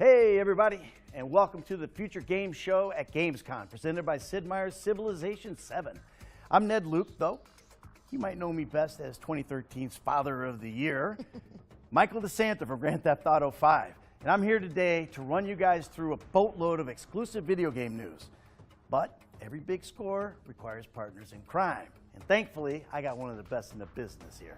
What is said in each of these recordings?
Hey everybody, and welcome to the Future Games Show at Gamescom, presented by Sid Meier's Civilization VII. I'm Ned Luke, though. You might know me best as 2013's Father of the Year, Michael DeSanta from Grand Theft Auto V. And I'm here today to run you guys through a boatload of exclusive video game news. But every big score requires partners in crime. And thankfully, I got one of the best in the business here.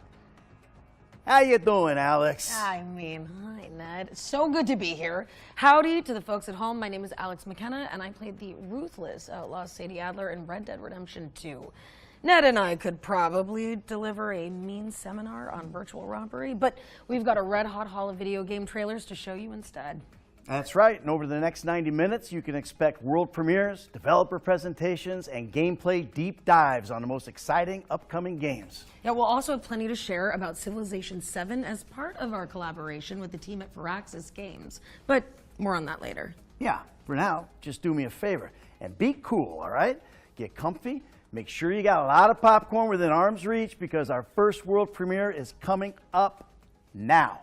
How you doing, Alex? Hi, Ned. It's so good to be here. Howdy to the folks at home. My name is Alex McKenna, and I played the ruthless outlaw Sadie Adler in Red Dead Redemption 2. Ned and I could probably deliver a mean seminar on virtual robbery, but we've got a red-hot haul of video game trailers to show you instead. That's right, and over the next 90 minutes, you can expect world premieres, developer presentations, and gameplay deep dives on the most exciting upcoming games. Yeah, we'll also have plenty to share about Civilization VII as part of our collaboration with the team at Firaxis Games, but more on that later. Yeah, for now, just do me a favor and be cool, all right? Get comfy, make sure you got a lot of popcorn within arm's reach because our first world premiere is coming up now.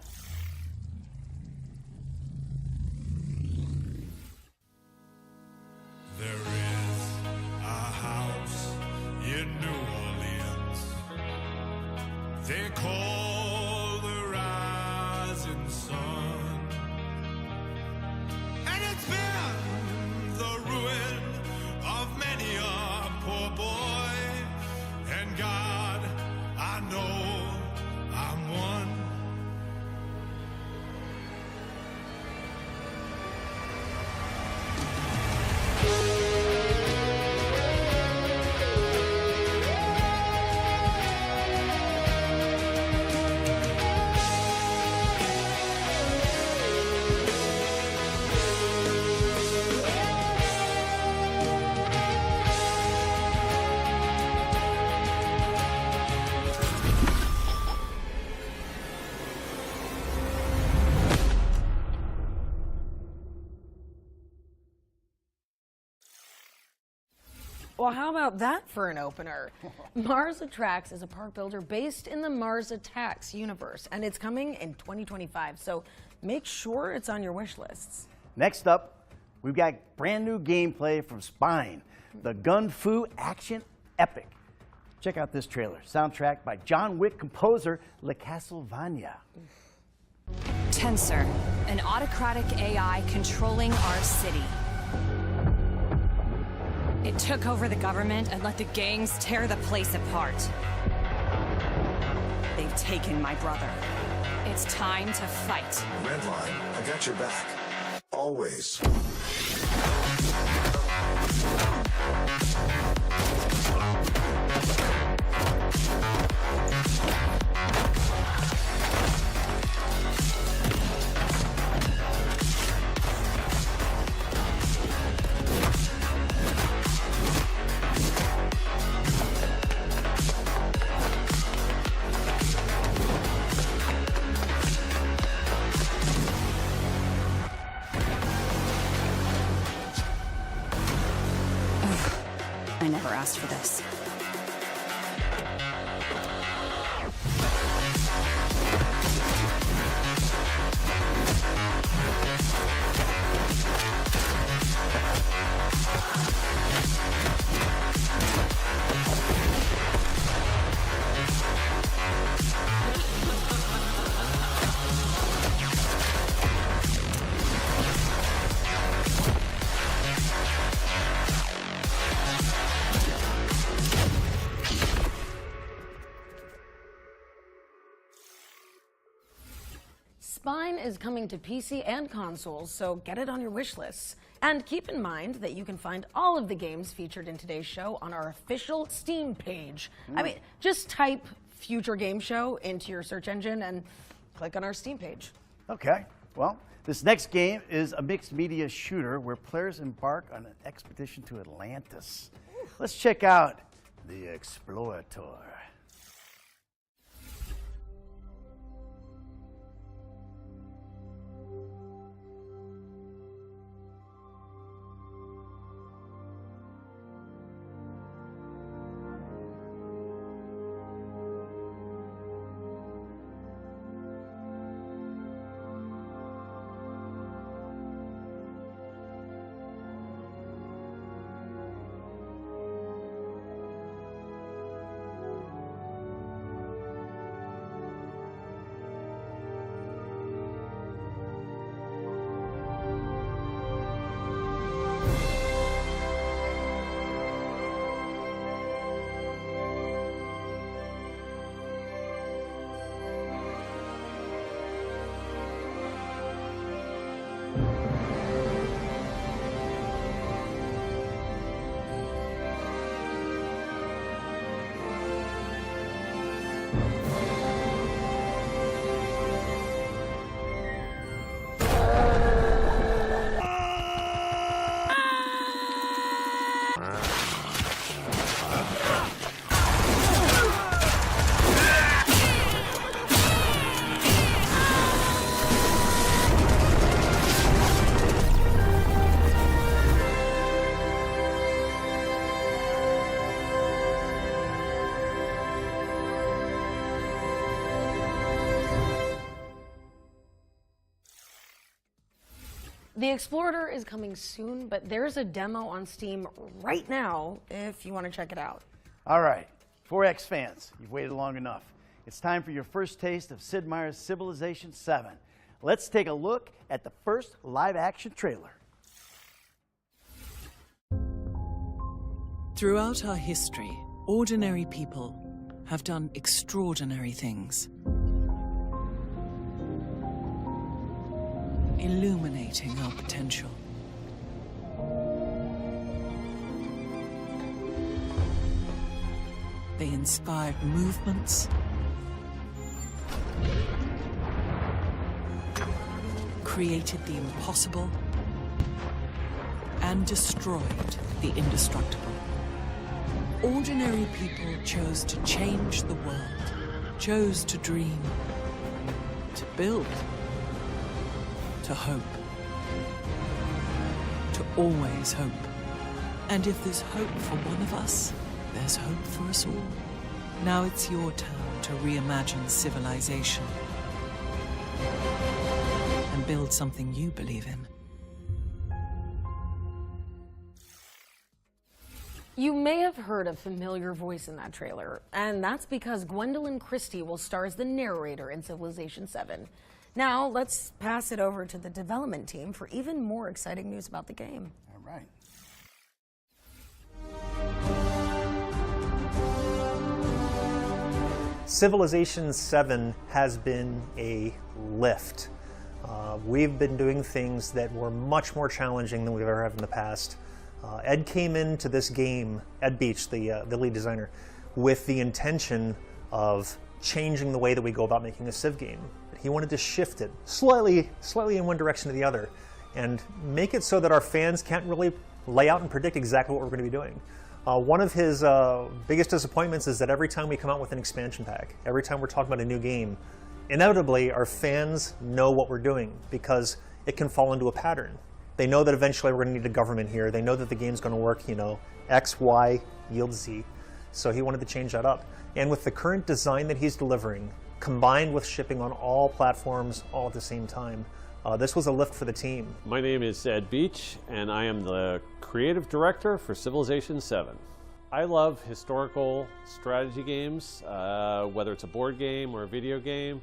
There is a house in New Orleans they call the Rising Sun, and it's been the ruin of many a poor boy, and God, I know I'm one. Well, how about that for an opener? Mars Attracts is a park builder based in the Mars Attacks universe, and it's coming in 2025, so make sure it's on your wish lists. Next up, we've got brand new gameplay from Spine, the gun fu action epic. Check out this trailer, soundtrack by John Wick composer Le Castlevania. Tensor, an autocratic AI controlling our city. It took over the government and let the gangs tear the place apart. They've taken my brother. It's time to fight. Redline, I got your back. Always. I never asked for this. Spine is coming to PC and consoles, so get it on your wish lists. And keep in mind that you can find all of the games featured in today's show on our official Steam page. I mean, just type Future Game Show into your search engine and click on our Steam page. Okay, well, This next game is a mixed media shooter where players embark on an expedition to Atlantis. Let's check out the Explorator. The Explorator is coming soon, but there's a demo on Steam right now if you want to check it out. All right, 4X fans, you've waited long enough. It's time for your first taste of Sid Meier's Civilization 7. Let's take a look at the first live-action trailer. Throughout our history, ordinary people have done extraordinary things, illuminating our potential. They inspired movements, created the impossible, and destroyed the indestructible. Ordinary people chose to change the world, chose to dream, to build, to hope, to always hope. And if there's hope for one of us, there's hope for us all. Now it's your turn to reimagine civilization and build something you believe in. You may have heard a familiar voice in that trailer, and that's because Gwendolyn Christie will star as the narrator in Civilization 7. Now, let's pass it over to the development team for even more exciting news about the game. All right. Civilization 7 has been a lift. We've been doing things that were much more challenging than we've ever had in the past. Ed came into this game, Ed Beach, the lead designer, with the intention of changing the way that we go about making a Civ game. He wanted to shift it slightly in one direction or the other and make it so that our fans can't really lay out and predict exactly what we're going to be doing. One of his biggest disappointments is that every time we come out with an expansion pack, every time we're talking about a new game, inevitably our fans know what we're doing because it can fall into a pattern. They know that eventually we're going to need a government here. They know that the game's going to work, you know, X, Y, yields Z. So he wanted to change that up. And with the current design that he's delivering, combined with shipping on all platforms all at the same time, this was a lift for the team. My name is Ed Beach, and I am the creative director for Civilization 7. I love historical strategy games, whether it's a board game or a video game.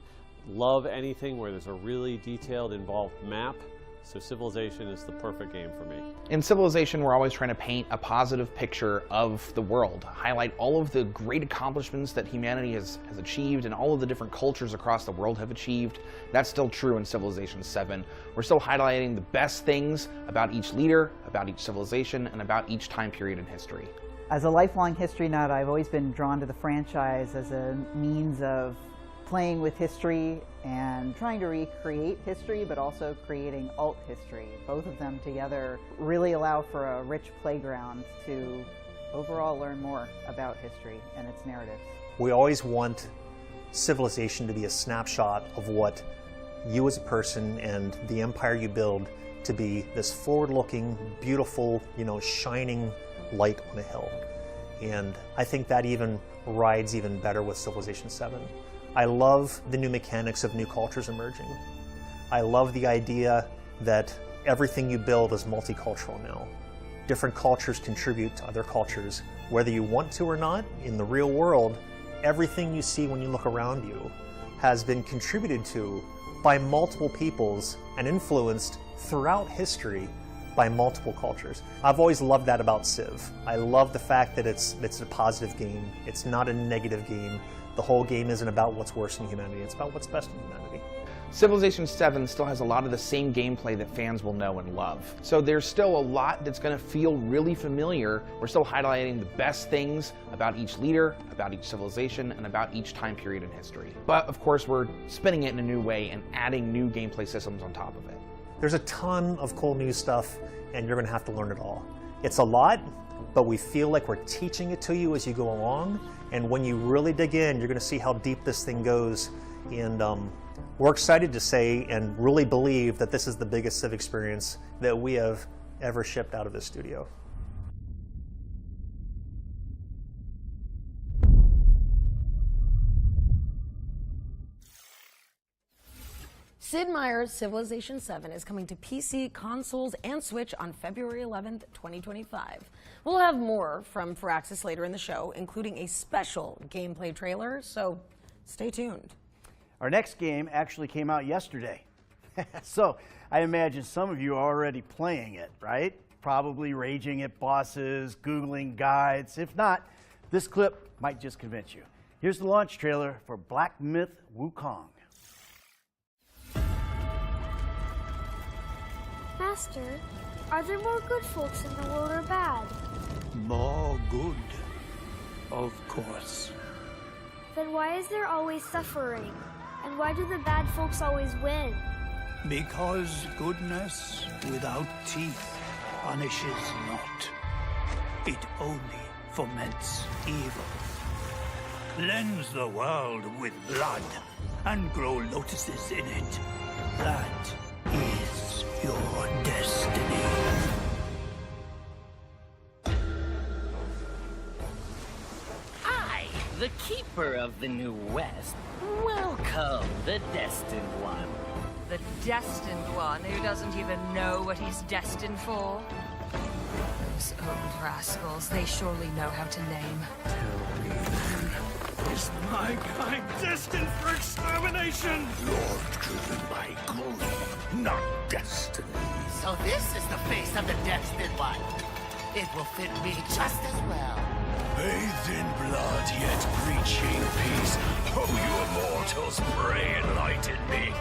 Love anything where there's a really detailed, involved map. So Civilization is the perfect game for me. In Civilization, we're always trying to paint a positive picture of the world, highlight all of the great accomplishments that humanity has achieved and all of the different cultures across the world have achieved. That's still true in Civilization 7. We're still highlighting the best things about each leader, about each civilization, and about each time period in history. As a lifelong history nut, I've always been drawn to the franchise as a means of playing with history and trying to recreate history, but also creating alt history. Both of them together really allow for a rich playground to overall learn more about history and its narratives. We always want Civilization to be a snapshot of what you as a person and the empire you build to be this forward-looking, beautiful, shining light on a hill. And I think that even rides even better with Civilization 7. I love the new mechanics of new cultures emerging. I love the idea that everything you build is multicultural now. Different cultures contribute to other cultures, whether you want to or not. In the real world, everything you see when you look around you has been contributed to by multiple peoples and influenced throughout history by multiple cultures. I've always loved that about Civ. I love the fact that it's a positive game. It's not a negative game. The whole game isn't about what's worse in humanity, it's about what's best in humanity. Civilization 7 still has a lot of the same gameplay that fans will know and love. So there's still a lot that's going to feel really familiar. We're still highlighting the best things about each leader, about each civilization, and about each time period in history. But of course, we're spinning it in a new way and adding new gameplay systems on top of it. There's a ton of cool new stuff, and you're going to have to learn it all. It's a lot, but we feel like we're teaching it to you as you go along, and when you really dig in, you're going to see how deep this thing goes. And we're excited to say and really believe that this is the biggest Civ experience that we have ever shipped out of this studio. Sid Meier's Civilization 7 is coming to PC, consoles, and Switch on February 11th, 2025. We'll have more from Firaxis later in the show, including a special gameplay trailer, so stay tuned. Our next game actually came out yesterday. So I imagine some of you are already playing it, right? Probably raging at bosses, Googling guides. If not, this clip might just convince you. Here's the launch trailer for Black Myth Wukong. Master, are there more good folks in the world or bad? More good, of course. Then why is there always suffering? And why do the bad folks always win? Because goodness without teeth punishes not. It only foments evil. Cleanse the world with blood and grow lotuses in it. That is your destiny. I, the keeper of the New West, welcome the Destined One. The Destined One who doesn't even know what he's destined for? Those old rascals, they surely know how to name. Tell me then, is my kind destined for extermination? You're driven by glory, not destiny. So this is the face of the Destined One. It will fit me just as well. Bathed in blood, yet preaching peace. Oh, you immortals, pray enlighten me.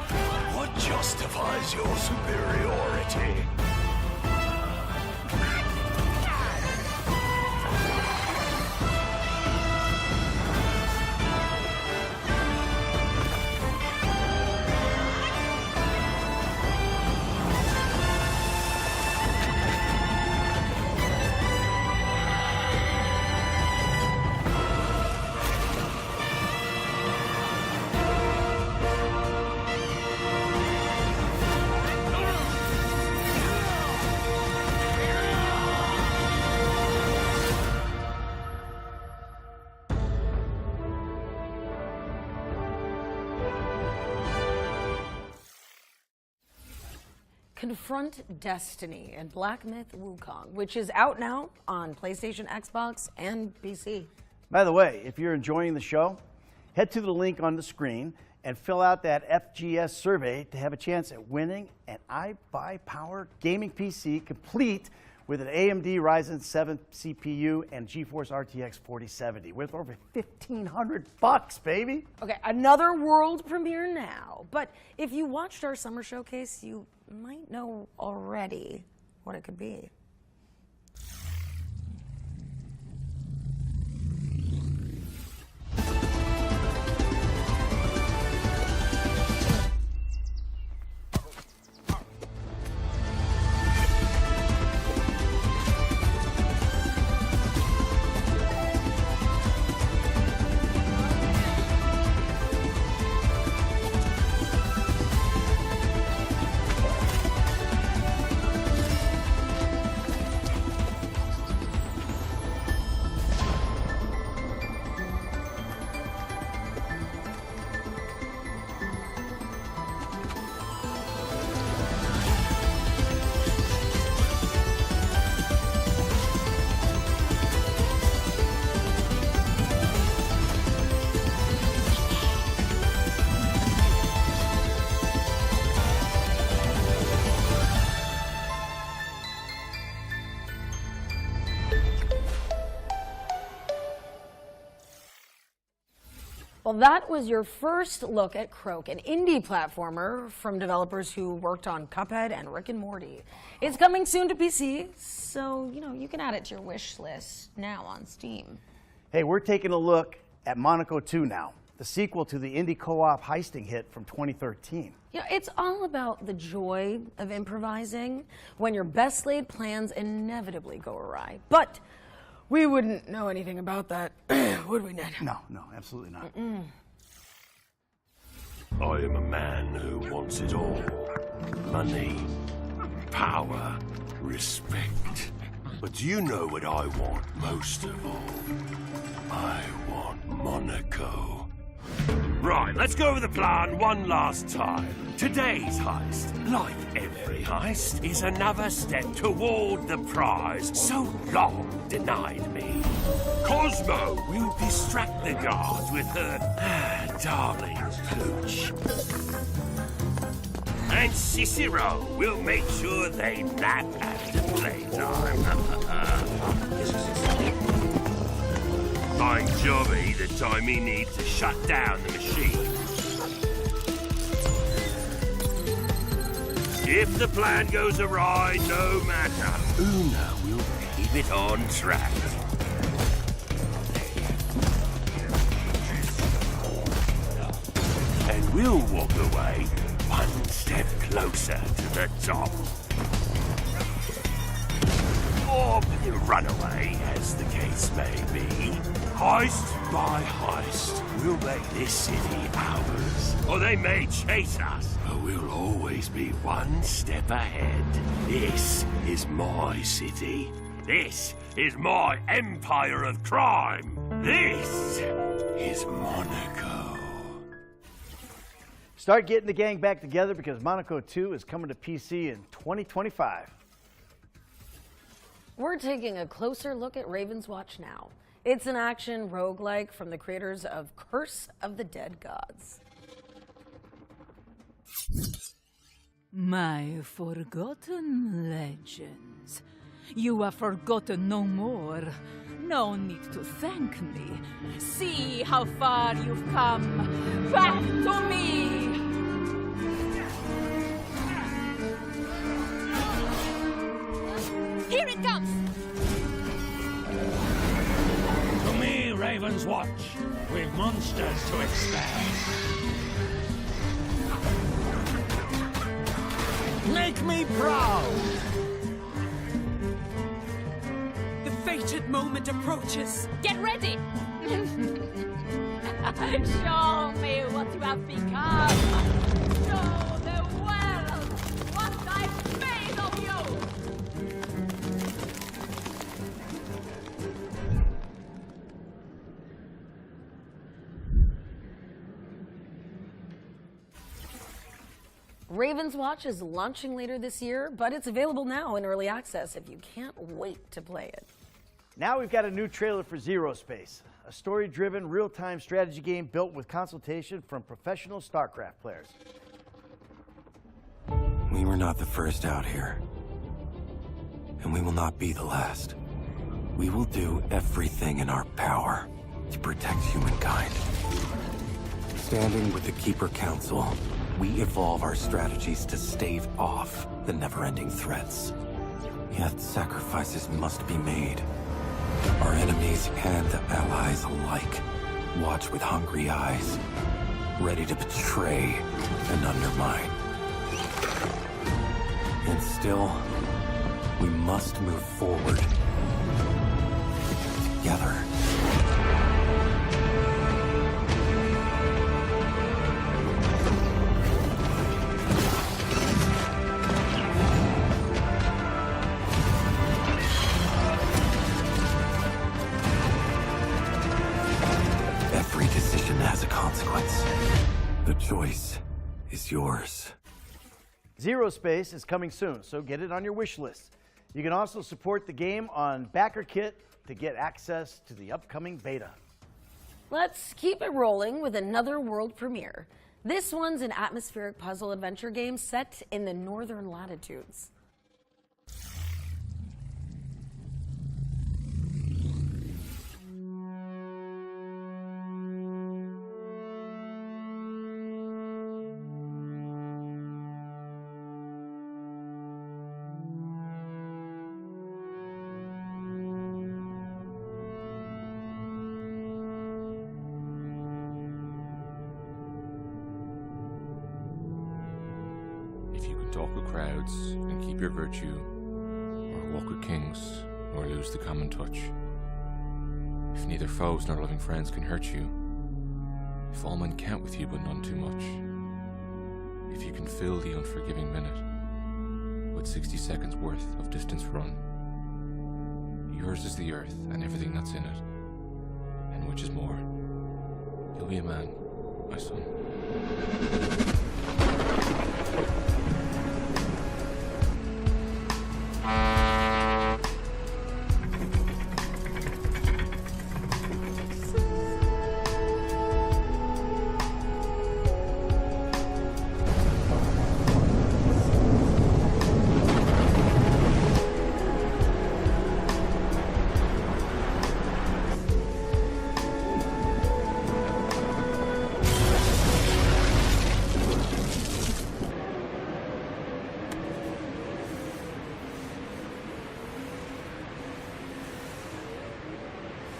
What justifies your superiority? Confront Destiny and Black Myth Wukong, which is out now on PlayStation, Xbox, and PC. By the way, if you're enjoying the show, head to the link on the screen and fill out that FGS survey to have a chance at winning an iBuyPower gaming PC complete with an AMD Ryzen 7 CPU and GeForce RTX 4070 worth over $1,500, baby. Okay, another world premiere now. But if you watched our summer showcase, you might know already what it could be. Well, that was your first look at Croak, an indie platformer from developers who worked on Cuphead and Rick and Morty. It's coming soon to PC, so, you can add it to your wish list now on Steam. Hey, we're taking a look at Monaco 2 now, the sequel to the indie co-op heisting hit from 2013. It's all about the joy of improvising when your best laid plans inevitably go awry. But we wouldn't know anything about that, would we, Ned? No, absolutely not. I am a man who wants it all. Money, power, respect. But do you know what I want most of all? I want Monaco. Right, let's go over the plan one last time. Today's heist, like every heist, is another step toward the prize so long denied me. Cosmo will distract the guards with her darling pooch. And Cicero will make sure they nap after playtime. Find Johnny the time he needs to shut down the machine. If the plan goes awry, no matter, Una will keep it on track. And we'll walk away one step closer to the top. Or run away, as the case may be. Heist by heist, we'll make this city ours. Or they may chase us, but we'll always be one step ahead. This is my city. This is my empire of crime. This is Monaco. Start getting the gang back together because Monaco 2 is coming to PC in 2025. We're taking a closer look at Ravenswatch now. It's an action roguelike from the creators of Curse of the Dead Gods. My forgotten legends. You are forgotten no more. No need to thank me. See how far you've come. Back to me! Here it comes! To me, Ravenswatch, with monsters to expand. Make me proud! The fated moment approaches. Get ready! Show me what you have become! Show the world what I've made of you! Ravenswatch is launching later this year, but it's available now in early access if you can't wait to play it. Now we've got a new trailer for Zero Space, a story-driven, real-time strategy game built with consultation from professional StarCraft players. We were not the first out here, and we will not be the last. We will do everything in our power to protect humankind. Standing with the Keeper Council, we evolve our strategies to stave off the never-ending threats. Yet sacrifices must be made. Our enemies and allies alike watch with hungry eyes, ready to betray and undermine. And still, we must move forward together. The choice is yours. Zero Space is coming soon, so get it on your wish list. You can also support the game on BackerKit to get access to the upcoming beta. Let's keep it rolling with another world premiere. This one's an atmospheric puzzle adventure game set in the northern latitudes. talk with crowds and keep your virtue, or walk with kings, nor lose the common touch. If neither foes nor loving friends can hurt you, if all men count with you but none too much, if you can fill the unforgiving minute with 60 seconds worth of distance run, yours is the earth and everything that's in it, and which is more, you'll be a man, my son.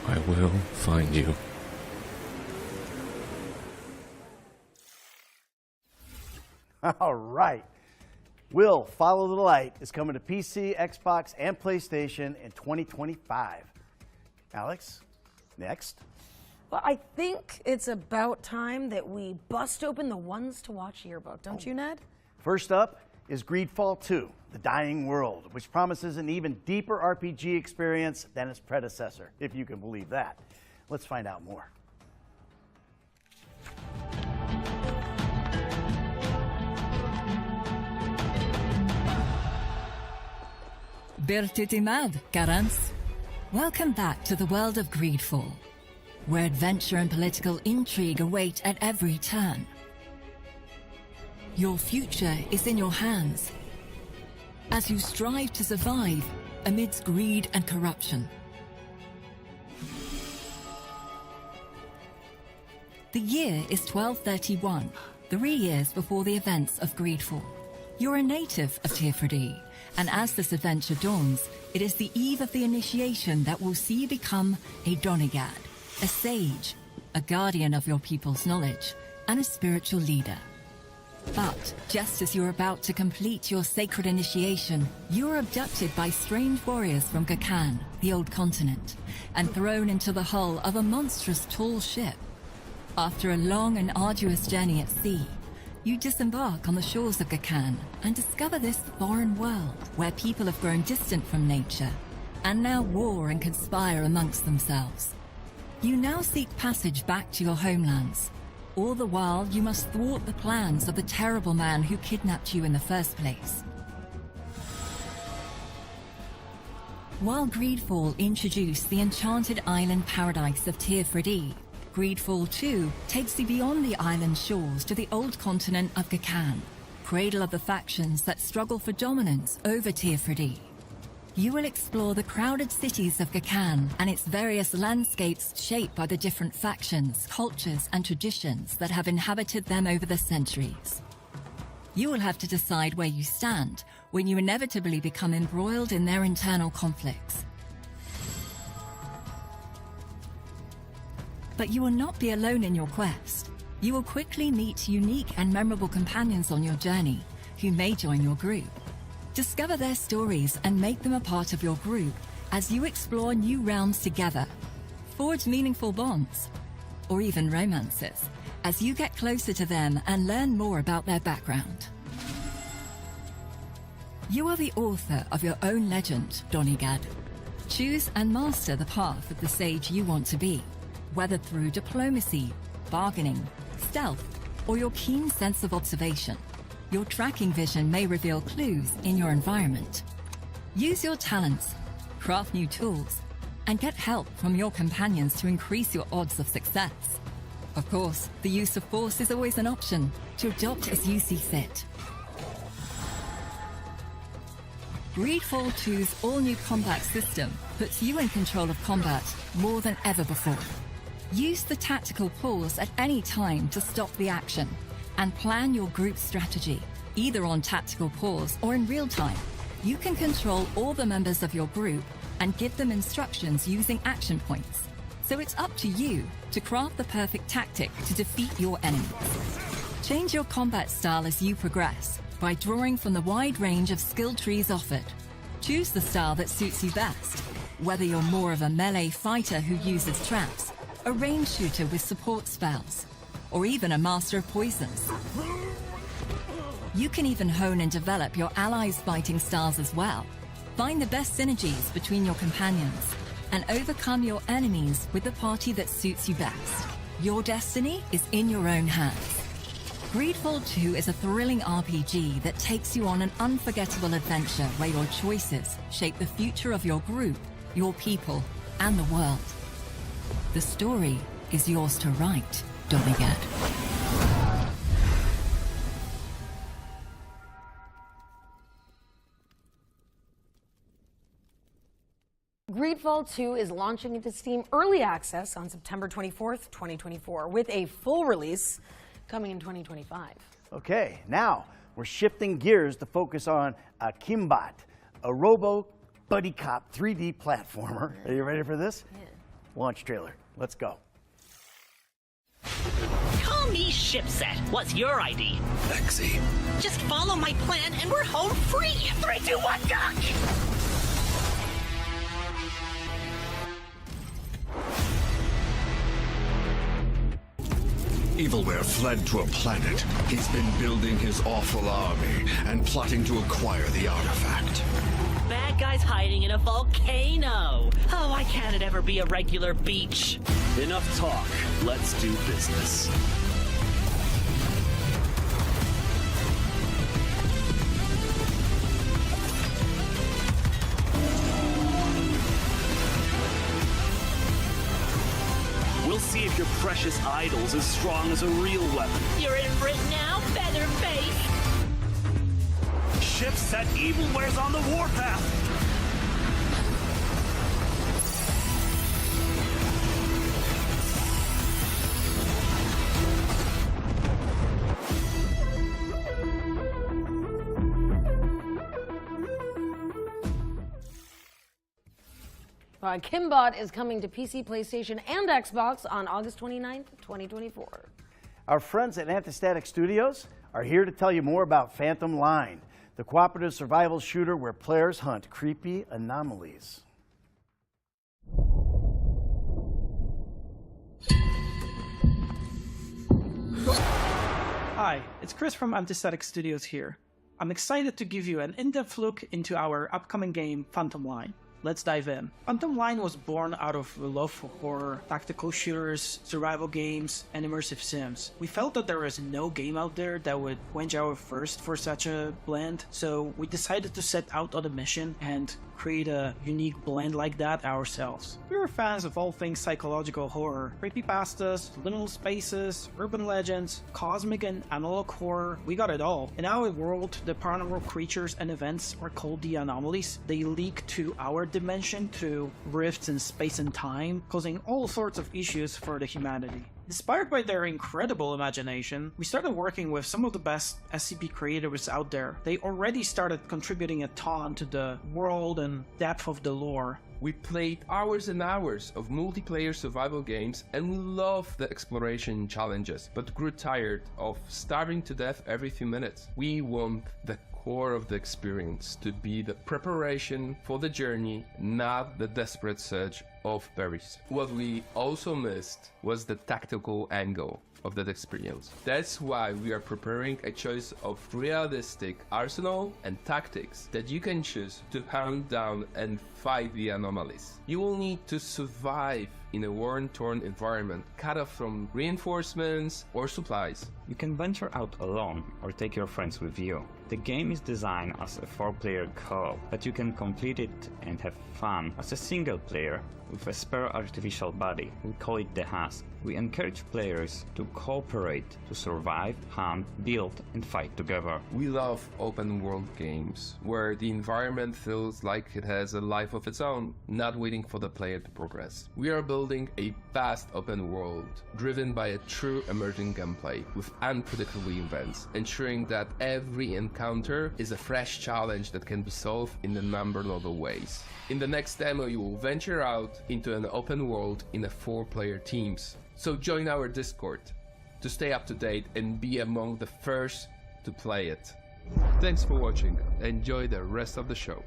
I will find you. All right. Will Follow the Light is coming to PC, Xbox, and PlayStation in 2025. Alex, next. Well, I think it's about time that we bust open the Ones to Watch yearbook, don't you, Ned? First up is GreedFall II, The Dying World, which promises an even deeper RPG experience than its predecessor, if you can believe that. Let's find out more. Birtitimad, Garans. Welcome back to the world of GreedFall, where adventure and political intrigue await at every turn. Your future is in your hands as you strive to survive amidst greed and corruption. The year is 1231, 3 years before the events of GreedFall. You're a native of Tearford, and as this adventure dawns, it is the eve of the initiation that will see you become a Donegad, a sage, a guardian of your people's knowledge, and a spiritual leader. But just as you're about to complete your sacred initiation, you're abducted by strange warriors from Gakan, the old continent, and thrown into the hull of a monstrous tall ship. After a long and arduous journey at sea, you disembark on the shores of Gakan and discover this foreign world where people have grown distant from nature and now war and conspire amongst themselves. You now seek passage back to your homelands. All the while, you must thwart the plans of the terrible man who kidnapped you in the first place. While GreedFall introduced the enchanted island paradise of Tearford, GreedFall II takes you beyond the island shores to the old continent of Gakan, cradle of the factions that struggle for dominance over Tearford. You will explore the crowded cities of Gakan and its various landscapes shaped by the different factions, cultures, and traditions that have inhabited them over the centuries. You will have to decide where you stand when you inevitably become embroiled in their internal conflicts. But you will not be alone in your quest. You will quickly meet unique and memorable companions on your journey who may join your group. Discover their stories and make them a part of your group as you explore new realms together. Forge meaningful bonds, or even romances, as you get closer to them and learn more about their background. You are the author of your own legend, Donegad. Choose and master the path of the sage you want to be, whether through diplomacy, bargaining, stealth, or your keen sense of observation. Your tracking vision may reveal clues in your environment. Use your talents, craft new tools, and get help from your companions to increase your odds of success. Of course, the use of force is always an option, to adopt as you see fit. GreedFall II's all-new combat system puts you in control of combat more than ever before. Use the tactical pause at any time to stop the action, and plan your group strategy, either on tactical pause or in real time. You can control all the members of your group and give them instructions using action points. So it's up to you to craft the perfect tactic to defeat your enemies. Change your combat style as you progress, by drawing from the wide range of skill trees offered. Choose the style that suits you best, whether you're more of a melee fighter who uses traps, a range shooter with support spells, or even a master of poisons. You can even hone and develop your allies' fighting styles as well. Find the best synergies between your companions and overcome your enemies with the party that suits you best. Your destiny is in your own hands. GreedFall II is a thrilling RPG that takes you on an unforgettable adventure where your choices shape the future of your group, your people, and the world. The story is yours to write, Dollygat. GreedFall II is launching into Steam Early Access on September 24th, 2024, with a full release coming in 2025. Okay, now we're shifting gears to focus on Akimbot, a robo buddy cop 3D platformer. Are you ready for this? Yeah. Launch trailer. Let's go. Call me Shipset. What's your ID? Lexi. Just follow my plan and we're home free. 3, 2, 1, duck! Evilware fled to a planet. He's been building his awful army and plotting to acquire the artifact. Bad guy's hiding in a volcano. Oh, why can't it ever be a regular beach? Enough talk. Let's do business. We'll see if your precious idol's as strong as a real weapon. You're in for it now, Featherface. Ship set, Evilware's on the warpath. Akimbot is coming to PC, PlayStation, and Xbox on August 29th, 2024. Our friends at Antistatic Studios are here to tell you more about Phantom Line, the cooperative survival shooter where players hunt creepy anomalies. Hi, it's Chris from Antistatic Studios here. I'm excited to give you an in-depth look into our upcoming game, Phantom Line. Let's dive in. Phantom Line was born out of a love for horror, tactical shooters, survival games, and immersive sims. We felt that there was no game out there that would quench our thirst for such a blend, so we decided to set out on a mission and create a unique blend like that ourselves. We were fans of all things psychological horror, creepypastas, liminal spaces, urban legends, cosmic and analog horror, we got it all. In our world, the paranormal creatures and events are called the anomalies. They leak to our dimension through rifts in space and time, causing all sorts of issues for the humanity. Inspired by their incredible imagination, we started working with some of the best SCP creators out there. They already started contributing a ton to the world and depth of the lore. We played hours and hours of multiplayer survival games and we loved the exploration challenges, but grew tired of starving to death every few minutes. We want the core of the experience to be the preparation for the journey, not the desperate search of berries. What we also missed was the tactical angle of that experience. That's why we are preparing a choice of realistic arsenal and tactics that you can choose to hunt down and fight the anomalies. You will need to survive in a war-torn environment, cut off from reinforcements or supplies. You can venture out alone or take your friends with you. The game is designed as a 4-player co-op, but you can complete it and have fun as a single player with a spare artificial body. We call it the Husk. We encourage players to cooperate to survive, hunt, build, and fight together. We love open world games, where the environment feels like it has a life of its own, not waiting for the player to progress. We are building a vast open world, driven by a true emerging gameplay, with unpredictable events, ensuring that every encounter is a fresh challenge that can be solved in a number of ways. In the next demo, you will venture out into an open world in a 4-player teams. So join our Discord to stay up to date and be among the first to play it. Thanks for watching. Enjoy the rest of the show.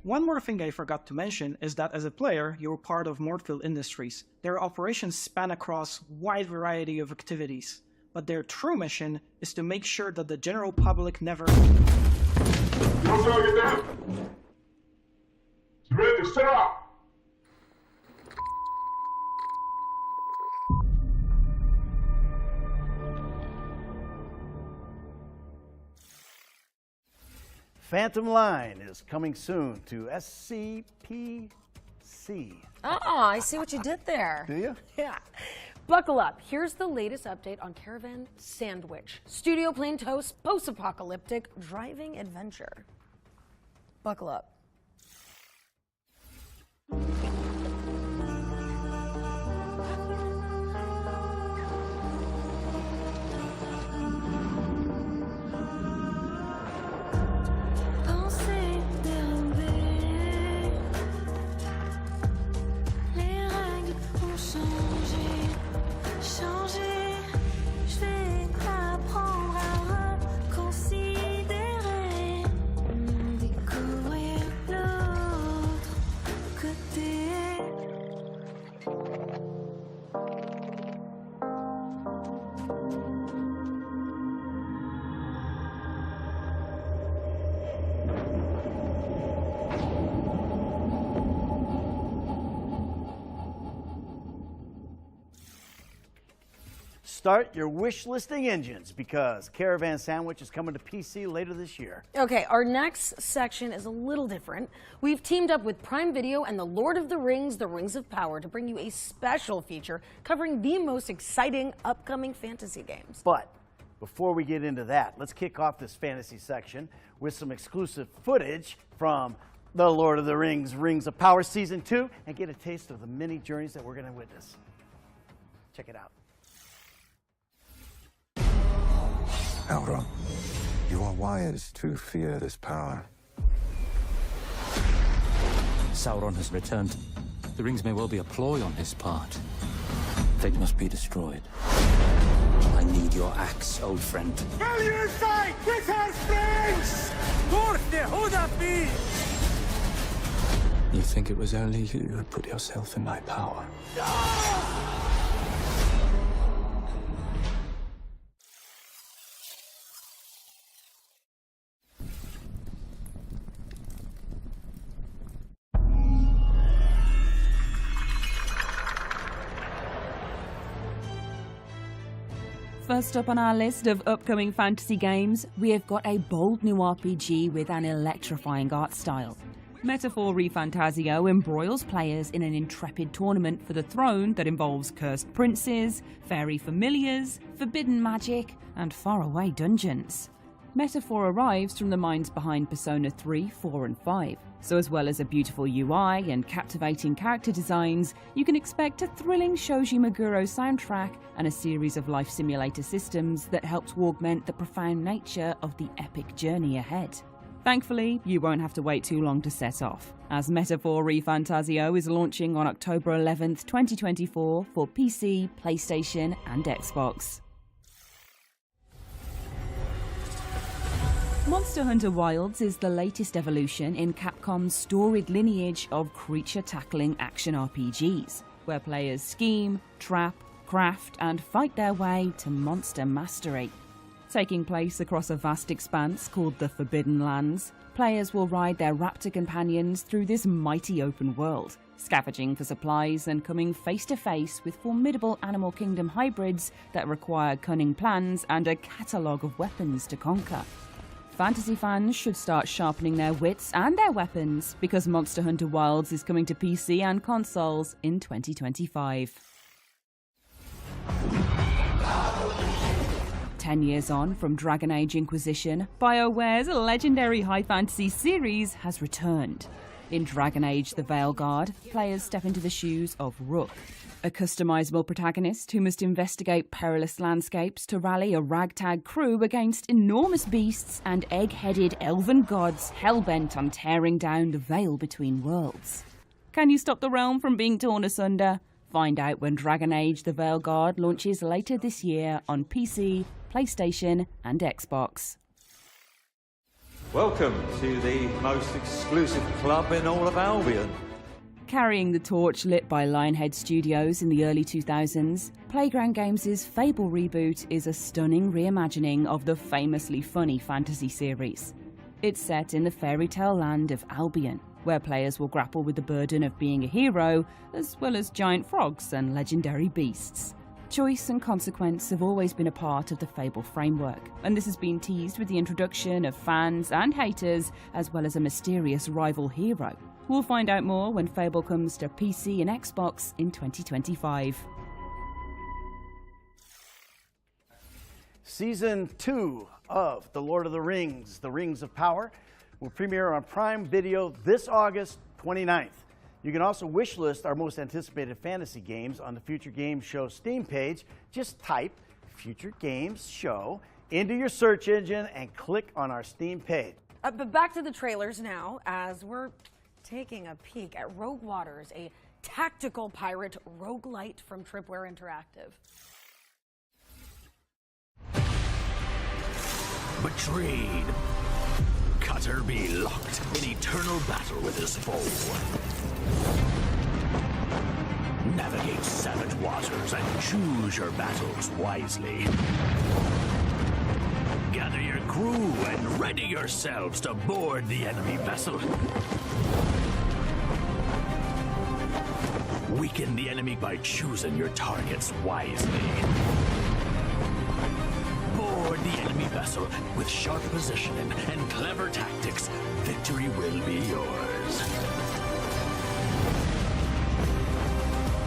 One more thing I forgot to mention is that as a player, you're part of Mortville Industries. Their operations span across a wide variety of activities, but their true mission is to make sure that the general public never... Phantom Line is coming soon to SCPC. Oh, I see what you did there. Do you? Yeah. Buckle up. Here's the latest update on Caravan SandWitch. Studio Plain Toast, post-apocalyptic driving adventure. Buckle up. Start your wish listing engines because Caravan SandWitch is coming to PC later this year. Okay, our next section is a little different. We've teamed up with Prime Video and the Lord of the Rings, The Rings of Power, to bring you a special feature covering the most exciting upcoming fantasy games. But before we get into that, let's kick off this fantasy section with some exclusive footage from The Lord of the Rings, Rings of Power Season 2 and get a taste of the many journeys that we're going to witness. Check it out. Elrond, you are wise to fear this power. Sauron has returned. The rings may well be a ploy on his part. They must be destroyed. I need your axe, old friend. Will you fight with our friends? You think it was only you who put yourself in my power? First up on our list of upcoming fantasy games, we have got a bold new RPG with an electrifying art style. Metaphor ReFantazio embroils players in an intrepid tournament for the throne that involves cursed princes, fairy familiars, forbidden magic, and faraway dungeons. Metaphor arrives from the minds behind Persona 3, 4 and 5, so as well as a beautiful UI and captivating character designs, you can expect a thrilling Shoji Meguro soundtrack and a series of life simulator systems that help to augment the profound nature of the epic journey ahead. Thankfully, you won't have to wait too long to set off, as Metaphor ReFantazio is launching on October 11th, 2024 for PC, PlayStation and Xbox. Monster Hunter Wilds is the latest evolution in Capcom's storied lineage of creature-tackling action RPGs, where players scheme, trap, craft, and fight their way to monster mastery. Taking place across a vast expanse called the Forbidden Lands, players will ride their raptor companions through this mighty open world, scavenging for supplies and coming face-to-face with formidable Animal Kingdom hybrids that require cunning plans and a catalogue of weapons to conquer. Fantasy fans should start sharpening their wits and their weapons because Monster Hunter Wilds is coming to PC and consoles in 2025. 10 years on from Dragon Age Inquisition, BioWare's legendary high fantasy series has returned. In Dragon Age The Veilguard, players step into the shoes of Rook, a customizable protagonist who must investigate perilous landscapes to rally a ragtag crew against enormous beasts and egg-headed elven gods hell-bent on tearing down the veil between worlds. Can you stop the realm from being torn asunder? Find out when Dragon Age The Veilguard launches later this year on PC, PlayStation and Xbox. Welcome to the most exclusive club in all of Albion. Carrying the torch lit by Lionhead Studios in the early 2000s, Playground Games' Fable reboot is a stunning reimagining of the famously funny fantasy series. It's set in the fairy tale land of Albion, where players will grapple with the burden of being a hero, as well as giant frogs and legendary beasts. Choice and consequence have always been a part of the Fable framework, and this has been teased with the introduction of fans and haters, as well as a mysterious rival hero. We'll find out more when Fable comes to PC and Xbox in 2025. Season 2 of The Lord of the Rings, The Rings of Power, will premiere on Prime Video this August 29th. You can also wishlist our most anticipated fantasy games on the Future Games Show Steam page. Just type Future Games Show into your search engine and click on our Steam page. But back to the trailers now, as we're taking a peek at Rogue Waters, a tactical pirate roguelite from Tripwire Interactive. Betrayed. Cutter be locked in eternal battle with his foe. Navigate savage waters and choose your battles wisely. Gather your crew and ready yourselves to board the enemy vessel. Weaken the enemy by choosing your targets wisely. Board the enemy vessel with sharp positioning and clever tactics. Victory will be yours.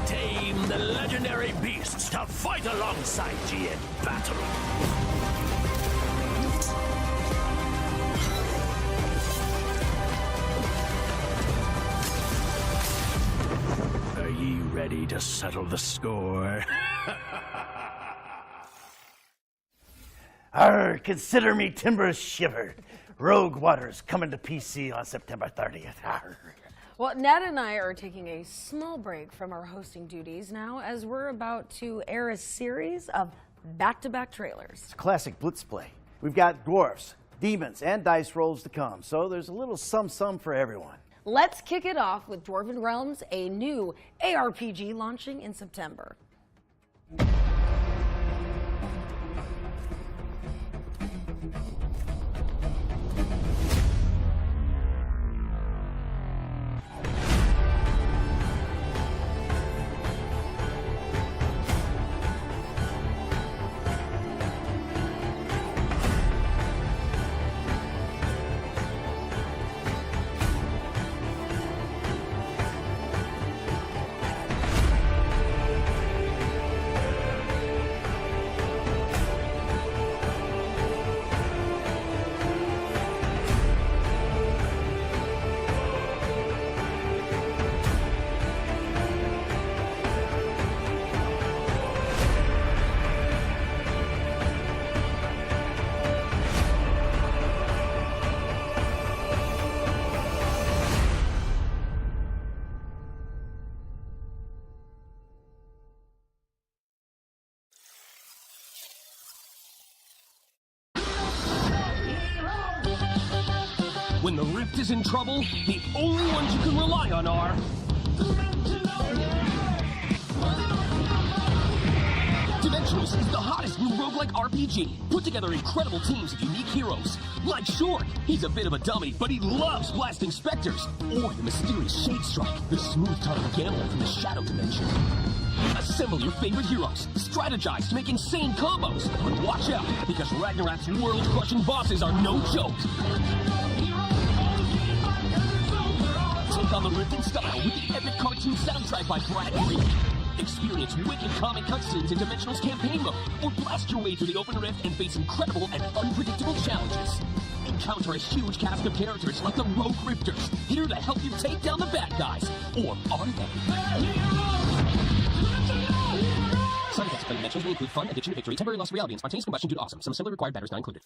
Tame the legendary beasts to fight alongside ye in battle. Are ye ready to settle the score? Arr, consider me timber shivered. Rogue Waters coming to PC on September 30th. Arr. Well, Ned and I are taking a small break from our hosting duties now, as we're about to air a series of back-to-back trailers. It's a classic blitz play. We've got dwarfs, demons, and dice rolls to come, so there's a little sum for everyone. Let's kick it off with Dwarven Realms, a new ARPG launching in September. When the Rift is in trouble, the only ones you can rely on are... Dimensionals is the hottest new roguelike RPG. Put together incredible teams of unique heroes. Like Short, he's a bit of a dummy, but he loves blasting specters. Or the mysterious Shadestrike, the smooth-tongued gambler from the Shadow Dimension. Assemble your favorite heroes, strategize to make insane combos. But watch out, because Ragnarok's world-crushing bosses are no joke. Take on the Rift in style with the epic cartoon soundtrack by Brad Green. Experience wicked comic cutscenes in Dimensional's campaign mode, or blast your way through the open rift and face incredible and unpredictable challenges. Encounter a huge cast of characters like the Rogue Rifters, here to help you take down the bad guys. Or are they? Side effects of Dimensionals will include fun, addiction, victory, temporary loss of reality, and spontaneous combustion due to awesome. Some assembly required batteries not included.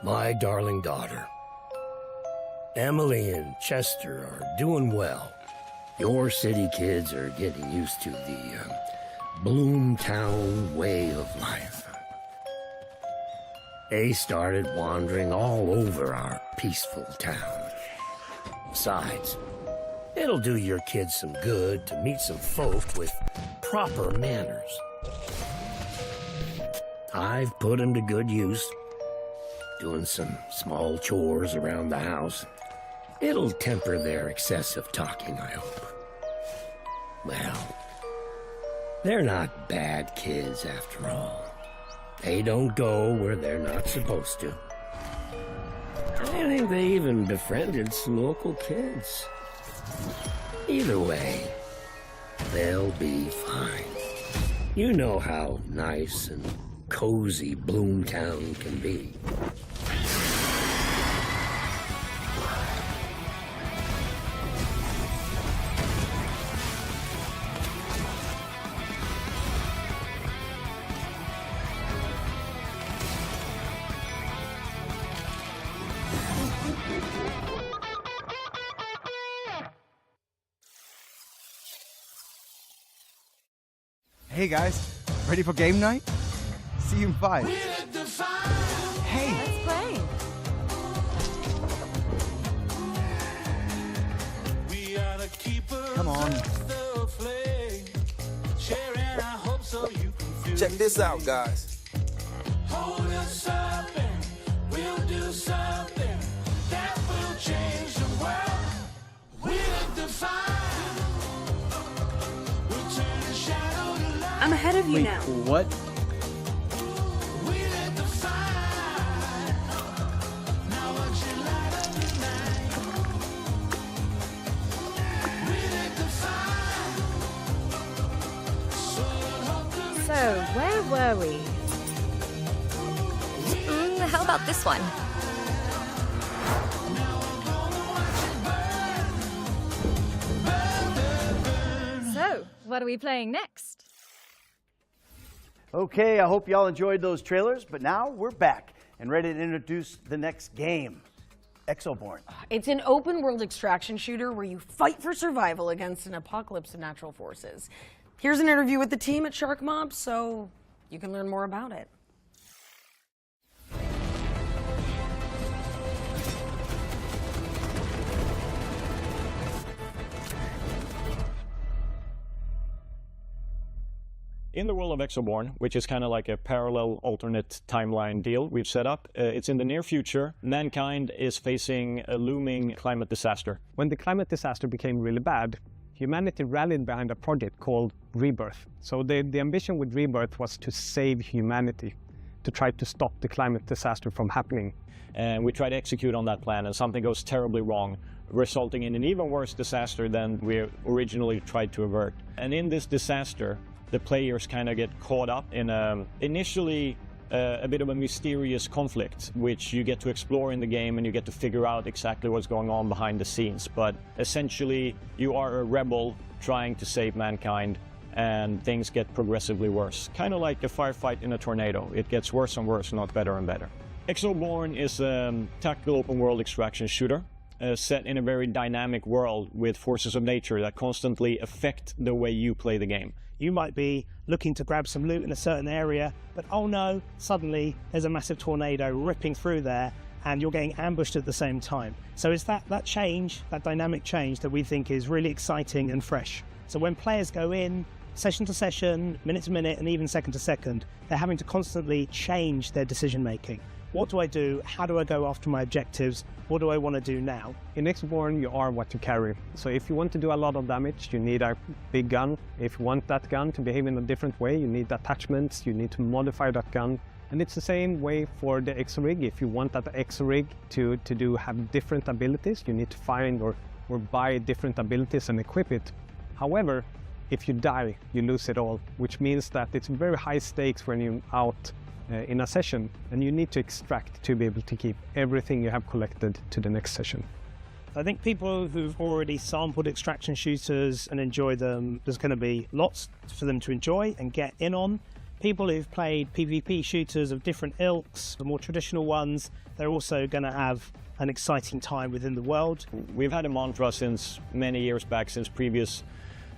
My darling daughter. Emily and Chester are doing well. Your city kids are getting used to the Bloomtown way of life. They started wandering all over our peaceful town. Besides, it'll do your kids some good to meet some folk with proper manners. I've put them to good use, doing some small chores around the house. It'll temper their excessive talking, I hope. Well, they're not bad kids after all. They don't go where they're not supposed to. I think they even befriended some local kids. Either way, they'll be fine. You know how nice and cozy Bloomtown can be. Hey guys, ready for game night? See you in 5. Hey! Let's play. Come on. Check this out, guys. Hold us up and we'll do something that will change the world. We'll define. We'll turn the shadow to light. I'm ahead of you Wait, now. what? We'll define. Now what you light up the night. We'll define. So, where were we? How about this one? So, what are we playing next? Okay, I hope y'all enjoyed those trailers, but now we're back and ready to introduce the next game, Exoborne. It's an open world extraction shooter where you fight for survival against an apocalypse of natural forces. Here's an interview with the team at Shark Mob so you can learn more about it. In the world of Exoborne, which is kind of like a parallel alternate timeline deal we've set up, it's in the near future. Mankind is facing a looming climate disaster. When the climate disaster became really bad, humanity rallied behind a project called Rebirth. So the ambition with Rebirth was to save humanity, to try to stop the climate disaster from happening. And we try to execute on that plan, and something goes terribly wrong, resulting in an even worse disaster than we originally tried to avert. And in this disaster, the players kind of get caught up in initially a bit of a mysterious conflict, which you get to explore in the game and you get to figure out exactly what's going on behind the scenes. But essentially, you are a rebel trying to save mankind, and things get progressively worse. Kind of like a firefight in a tornado. It gets worse and worse, not better and better. Exoborne is a tactical open world extraction shooter. Set in a very dynamic world with forces of nature that constantly affect the way you play the game. You might be looking to grab some loot in a certain area, but oh no, suddenly there's a massive tornado ripping through there and you're getting ambushed at the same time. So it's that change, that dynamic change that we think is really exciting and fresh. So when players go in, session to session, minute to minute, and even second to second, they're having to constantly change their decision making. What do I do? How do I go after my objectives? What do I want to do now? In Exoborne, you are what you carry. So if you want to do a lot of damage, you need a big gun. If you want that gun to behave in a different way, you need attachments, you need to modify that gun. And it's the same way for the Exorig. If you want that Exorig to have different abilities, you need to find or buy different abilities and equip it. However, if you die, you lose it all, which means that it's very high stakes when you're out in a session, and you need to extract to be able to keep everything you have collected to the next session. I think people who've already sampled extraction shooters and enjoy them, there's going to be lots for them to enjoy and get in on. People who've played PvP shooters of different ilks, the more traditional ones, they're also going to have an exciting time within the world. We've had a mantra since many years back, since previous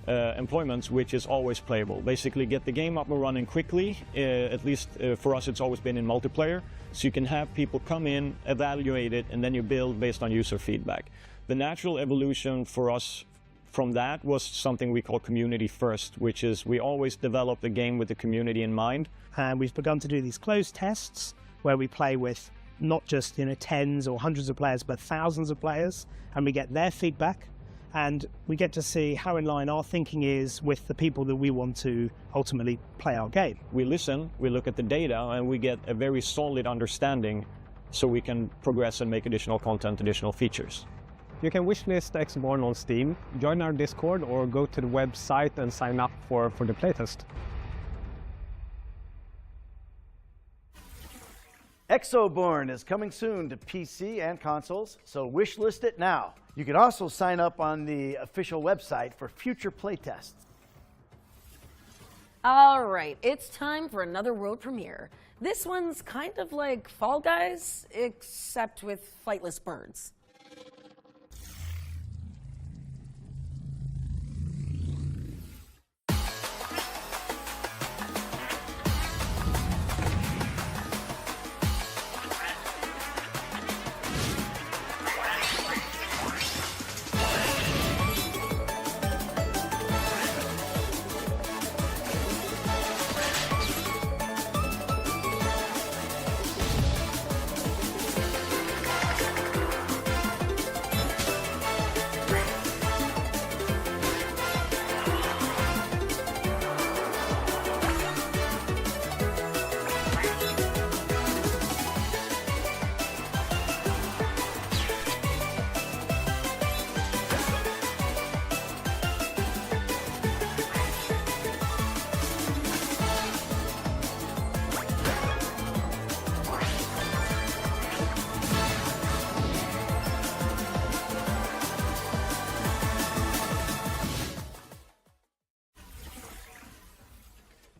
employments, which is always playable. Basically get the game up and running quickly, at least for us it's always been in multiplayer, so you can have people come in, evaluate it, and then you build based on user feedback. The natural evolution for us from that was something we call community first, which is we always develop the game with the community in mind. And we've begun to do these closed tests where we play with not just tens or hundreds of players, but thousands of players, and we get their feedback, and we get to see how in line our thinking is with the people that we want to ultimately play our game. We listen, we look at the data, and we get a very solid understanding so we can progress and make additional content, additional features. You can wishlist Exoborne on Steam, join our Discord, or go to the website and sign up for the playtest. Exoborne is coming soon to PC and consoles, so wishlist it now. You can also sign up on the official website for future playtests. All right, it's time for another world premiere. This one's kind of like Fall Guys, except with flightless birds.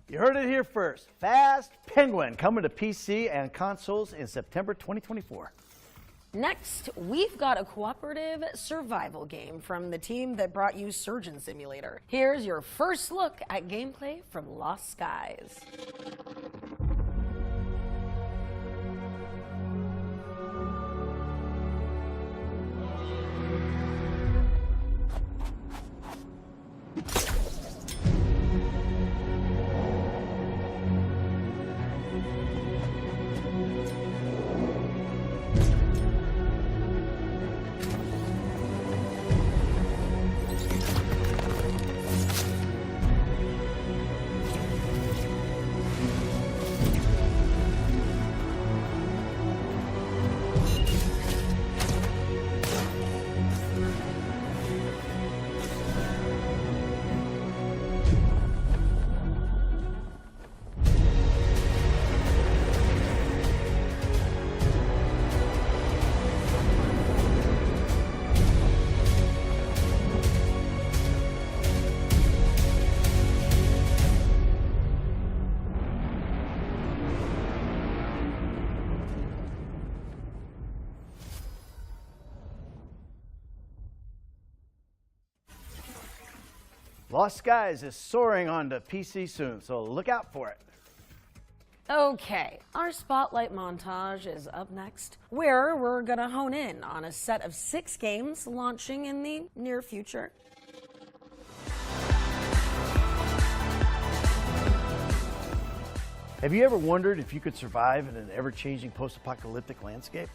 You heard it here first. Fast Penguin coming to PC and consoles in September 2024. Next, we've got a cooperative survival game from the team that brought you Surgeon Simulator. Here's your first look at gameplay from Lost Skies. Lost Skies is soaring onto PC soon, so look out for it. Okay, our spotlight montage is up next, where we're gonna hone in on a set of 6 games launching in the near future. Have you ever wondered if you could survive in an ever-changing post-apocalyptic landscape?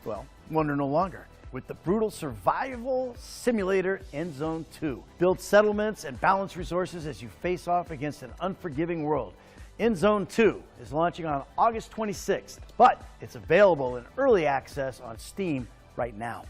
Well, wonder no longer. With the brutal survival simulator Endzone 2. Build settlements and balance resources as you face off against an unforgiving world. Endzone 2 is launching on August 26th, but it's available in early access on Steam right now.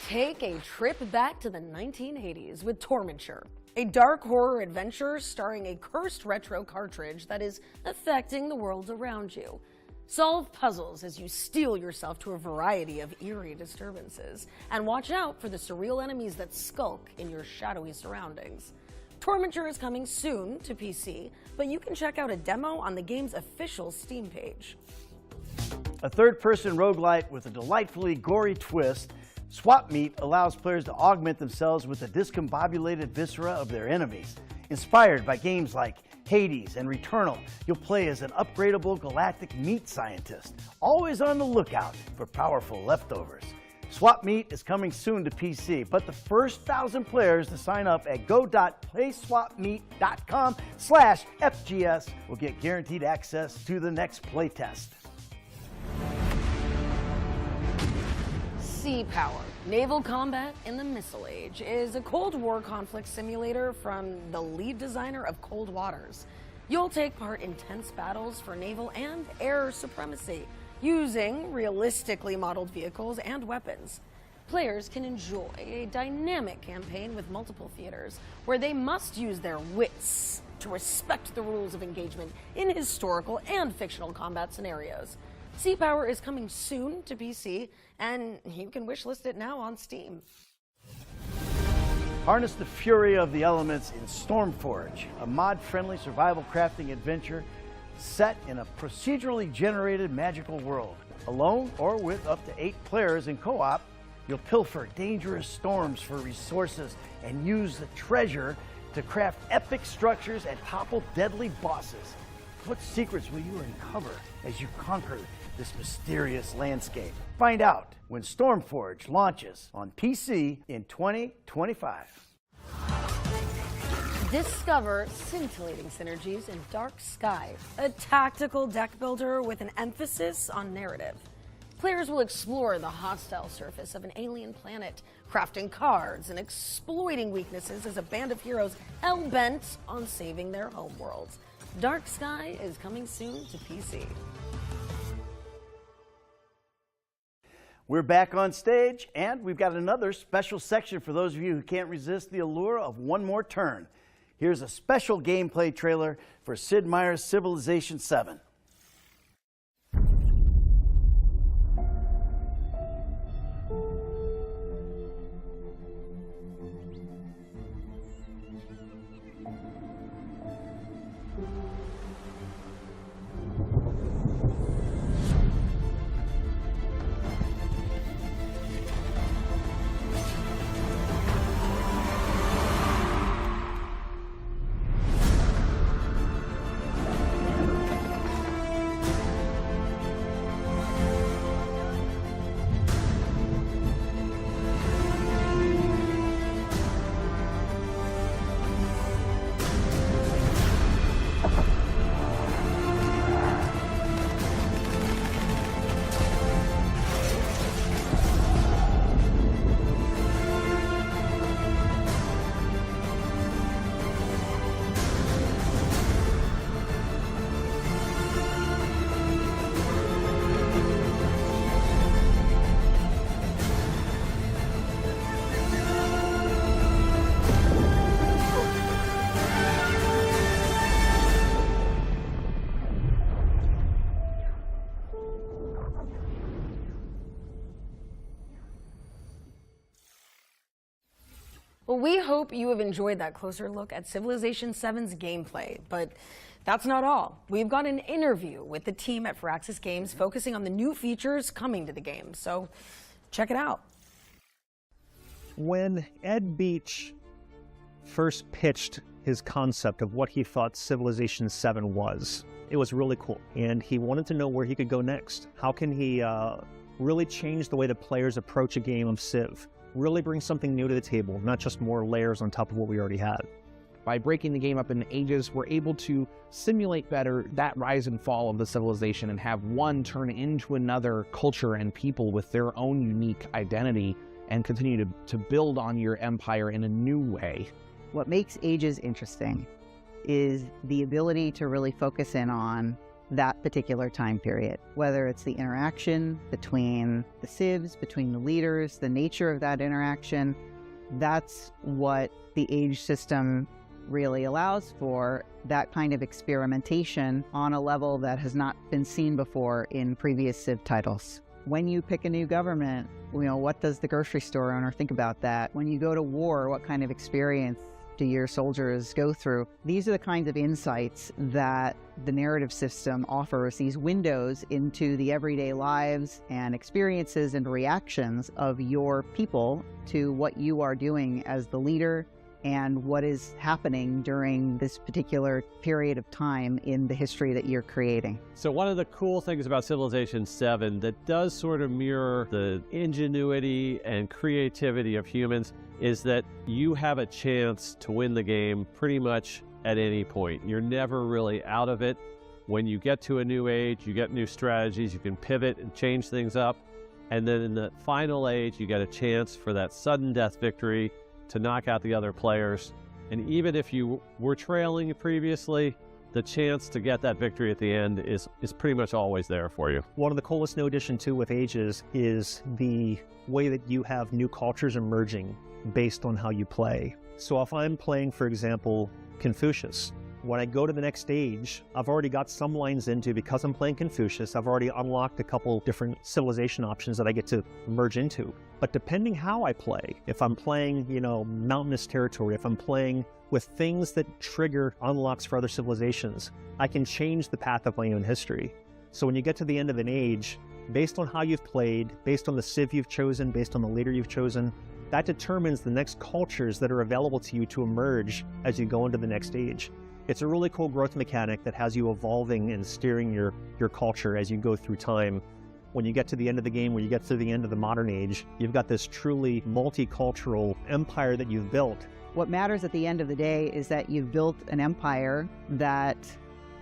Take a trip back to the 1980s with Tormenture, a dark horror adventure starring a cursed retro cartridge that is affecting the world around you. Solve puzzles as you steel yourself to a variety of eerie disturbances, and watch out for the surreal enemies that skulk in your shadowy surroundings. Tormentor is coming soon to PC, but you can check out a demo on the game's official Steam page. A third-person roguelite with a delightfully gory twist, Swap Meat allows players to augment themselves with the discombobulated viscera of their enemies. Inspired by games like Hades and Returnal, you'll play as an upgradable galactic meat scientist, always on the lookout for powerful leftovers. Swap Meat is coming soon to PC, but the first 1,000 players to sign up at go.playswapmeat.com/FGS will get guaranteed access to the next playtest. Sea Power, Naval Combat in the Missile Age, is a Cold War conflict simulator from the lead designer of Cold Waters. You'll take part in tense battles for naval and air supremacy, using realistically modeled vehicles and weapons. Players can enjoy a dynamic campaign with multiple theaters, where they must use their wits to respect the rules of engagement in historical and fictional combat scenarios. Sea Power is coming soon to PC, and you can wishlist it now on Steam. Harness the fury of the elements in Stormforge, a mod-friendly survival crafting adventure set in a procedurally generated magical world. Alone or with up to 8 players in co-op, you'll pilfer dangerous storms for resources and use the treasure to craft epic structures and topple deadly bosses. What secrets will you uncover as you conquer this mysterious landscape? Find out when Stormforge launches on PC in 2025. Discover scintillating synergies in Dark Sky, a tactical deck builder with an emphasis on narrative. Players will explore the hostile surface of an alien planet, crafting cards and exploiting weaknesses as a band of heroes hell-bent on saving their homeworlds. Dark Sky is coming soon to PC. We're back on stage, and we've got another special section for those of you who can't resist the allure of one more turn. Here's a special gameplay trailer for Sid Meier's Civilization VII. Well, we hope you have enjoyed that closer look at Civilization VII's gameplay, but that's not all. We've got an interview with the team at Firaxis Games focusing on the new features coming to the game, so check it out. When Ed Beach first pitched his concept of what he thought Civilization VII was, it was really cool, and he wanted to know where he could go next. How can he really change the way the players approach a game of Civ? Really bring something new to the table, not just more layers on top of what we already had. By breaking the game up into ages, we're able to simulate better that rise and fall of the civilization and have one turn into another culture and people with their own unique identity and continue to build on your empire in a new way. What makes ages interesting is the ability to really focus in on that particular time period, whether it's the interaction between the civs, between the leaders, the nature of that interaction. That's what the age system really allows for, that kind of experimentation on a level that has not been seen before in previous Civ titles. When you pick a new government, what does the grocery store owner think about that? When you go to war, what kind of experience do your soldiers go through? These are the kinds of insights that the narrative system offers, these windows into the everyday lives and experiences and reactions of your people to what you are doing as the leader and what is happening during this particular period of time in the history that you're creating. So one of the cool things about Civilization 7 that does sort of mirror the ingenuity and creativity of humans is that you have a chance to win the game pretty much at any point. You're never really out of it. When you get to a new age, you get new strategies, you can pivot and change things up. And then in the final age, you get a chance for that sudden death victory to knock out the other players. And even if you were trailing previously, the chance to get that victory at the end is pretty much always there for you. One of the coolest new addition too with Ages is the way that you have new cultures emerging based on how you play. So if I'm playing, for example, Confucius, when I go to the next stage, I've already got some lines into, because I'm playing Confucius, I've already unlocked a couple different civilization options that I get to merge into. But depending how I play, if I'm playing, you know, mountainous territory, if I'm playing with things that trigger unlocks for other civilizations, I can change the path of my own history. So when you get to the end of an age, based on how you've played, based on the civ you've chosen, based on the leader you've chosen, that determines the next cultures that are available to you to emerge as you go into the next age. It's a really cool growth mechanic that has you evolving and steering your culture as you go through time. When you get to the end of the game, when you get to the end of the modern age, you've got this truly multicultural empire that you've built. What matters at the end of the day is that you've built an empire that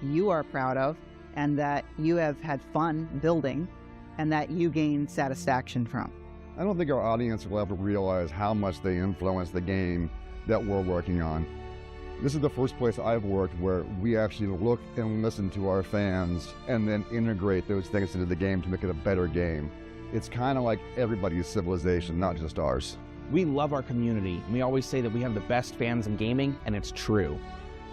you are proud of and that you have had fun building and that you gain satisfaction from. I don't think our audience will ever realize how much they influence the game that we're working on. This is the first place I've worked where we actually look and listen to our fans and then integrate those things into the game to make it a better game. It's kind of like everybody's civilization, not just ours. We love our community. We always say that we have the best fans in gaming, and it's true.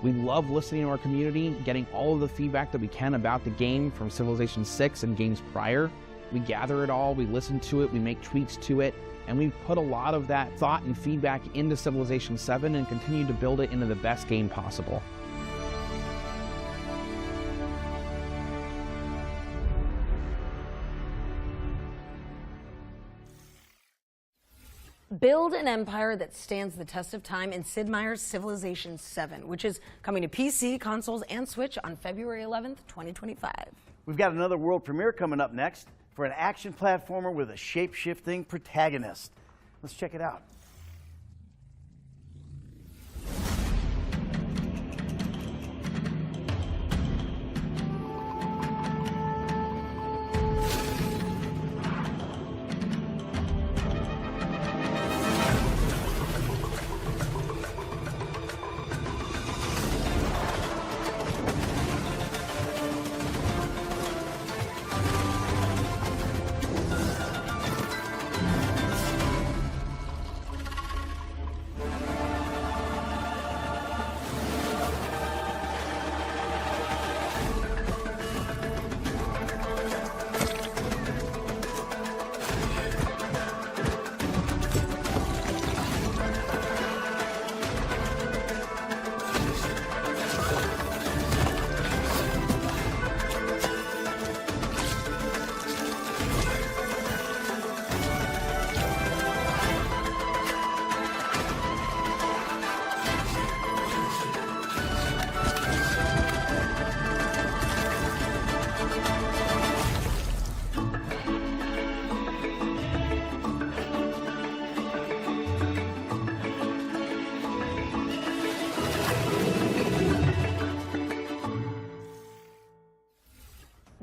We love listening to our community, getting all of the feedback that we can about the game from Civilization 6 and games prior. We gather it all, we listen to it, we make tweaks to it, and we put a lot of that thought and feedback into Civilization 7 and continue to build it into the best game possible. Build an empire that stands the test of time in Sid Meier's Civilization 7, which is coming to PC, consoles, and Switch on February 11th, 2025. We've got another world premiere coming up next for an action platformer with a shape-shifting protagonist. Let's check it out.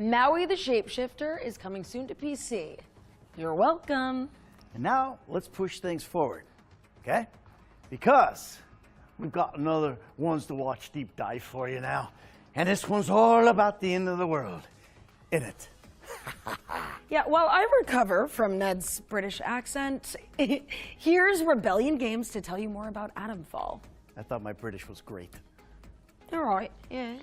Maui the Shapeshifter is coming soon to PC. You're welcome. And now let's push things forward, okay? Because we've got another Ones to Watch deep dive for you now. And this one's all about the end of the world, isn't it? Yeah, while I recover from Ned's British accent, here's Rebellion Games to tell you more about Atomfall. I thought my British was great. All right, yeah.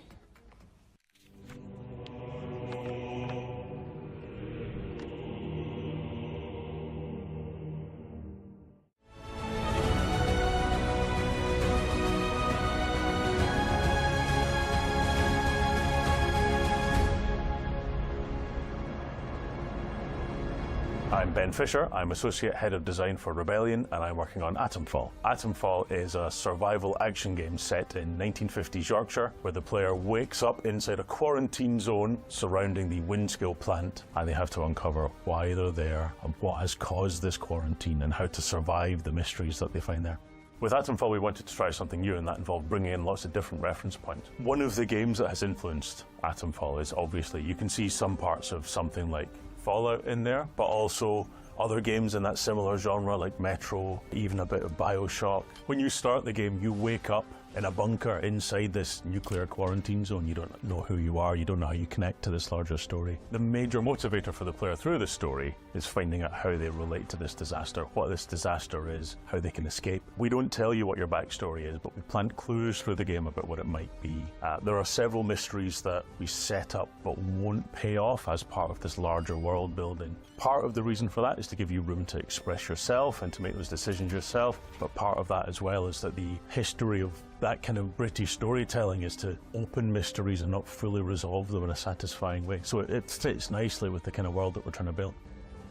I'm Ben Fisher. I'm Associate Head of Design for Rebellion, and I'm working on Atomfall. Atomfall is a survival action game set in 1950s Yorkshire, where the player wakes up inside a quarantine zone surrounding the Windskill plant, and they have to uncover why they're there, and what has caused this quarantine, and how to survive the mysteries that they find there. With Atomfall, we wanted to try something new, and that involved bringing in lots of different reference points. One of the games that has influenced Atomfall is obviously, you can see some parts of something like Fallout in there, but also other games in that similar genre like Metro, even a bit of Bioshock. When you start the game, you wake up in a bunker inside this nuclear quarantine zone. You don't know who you are, you don't know how you connect to this larger story. The major motivator for the player through the story is finding out how they relate to this disaster, what this disaster is, how they can escape. We don't tell you what your backstory is, but we plant clues through the game about what it might be. There are several mysteries that we set up but won't pay off as part of this larger world building. Part of the reason for that is to give you room to express yourself and to make those decisions yourself, but part of that as well is that the history of that kind of British storytelling is to open mysteries and not fully resolve them in a satisfying way. So it fits nicely with the kind of world that we're trying to build.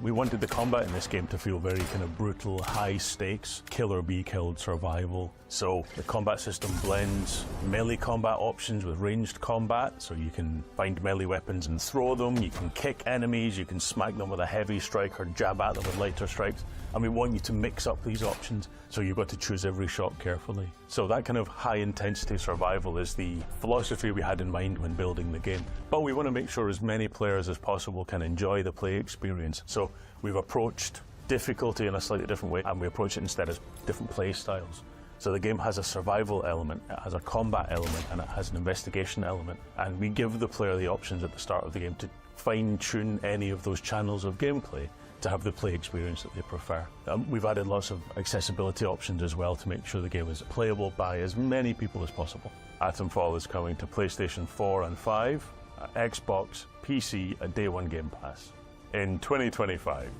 We wanted the combat in this game to feel very kind of brutal, high stakes, kill or be killed survival. So the combat system blends melee combat options with ranged combat, so you can find melee weapons and throw them, you can kick enemies, you can smack them with a heavy strike or jab at them with lighter strikes. And we want you to mix up these options, so you've got to choose every shot carefully. So that kind of high intensity survival is the philosophy we had in mind when building the game. But we want to make sure as many players as possible can enjoy the play experience. So we've approached difficulty in a slightly different way, and we approach it instead as different play styles. So the game has a survival element, it has a combat element, and it has an investigation element. And we give the player the options at the start of the game to fine-tune any of those channels of gameplay to have the play experience that they prefer. We've added lots of accessibility options as well to make sure the game is playable by as many people as possible. Atomfall is coming to PlayStation 4 and 5, Xbox, PC, a Day 1 Game Pass in 2025.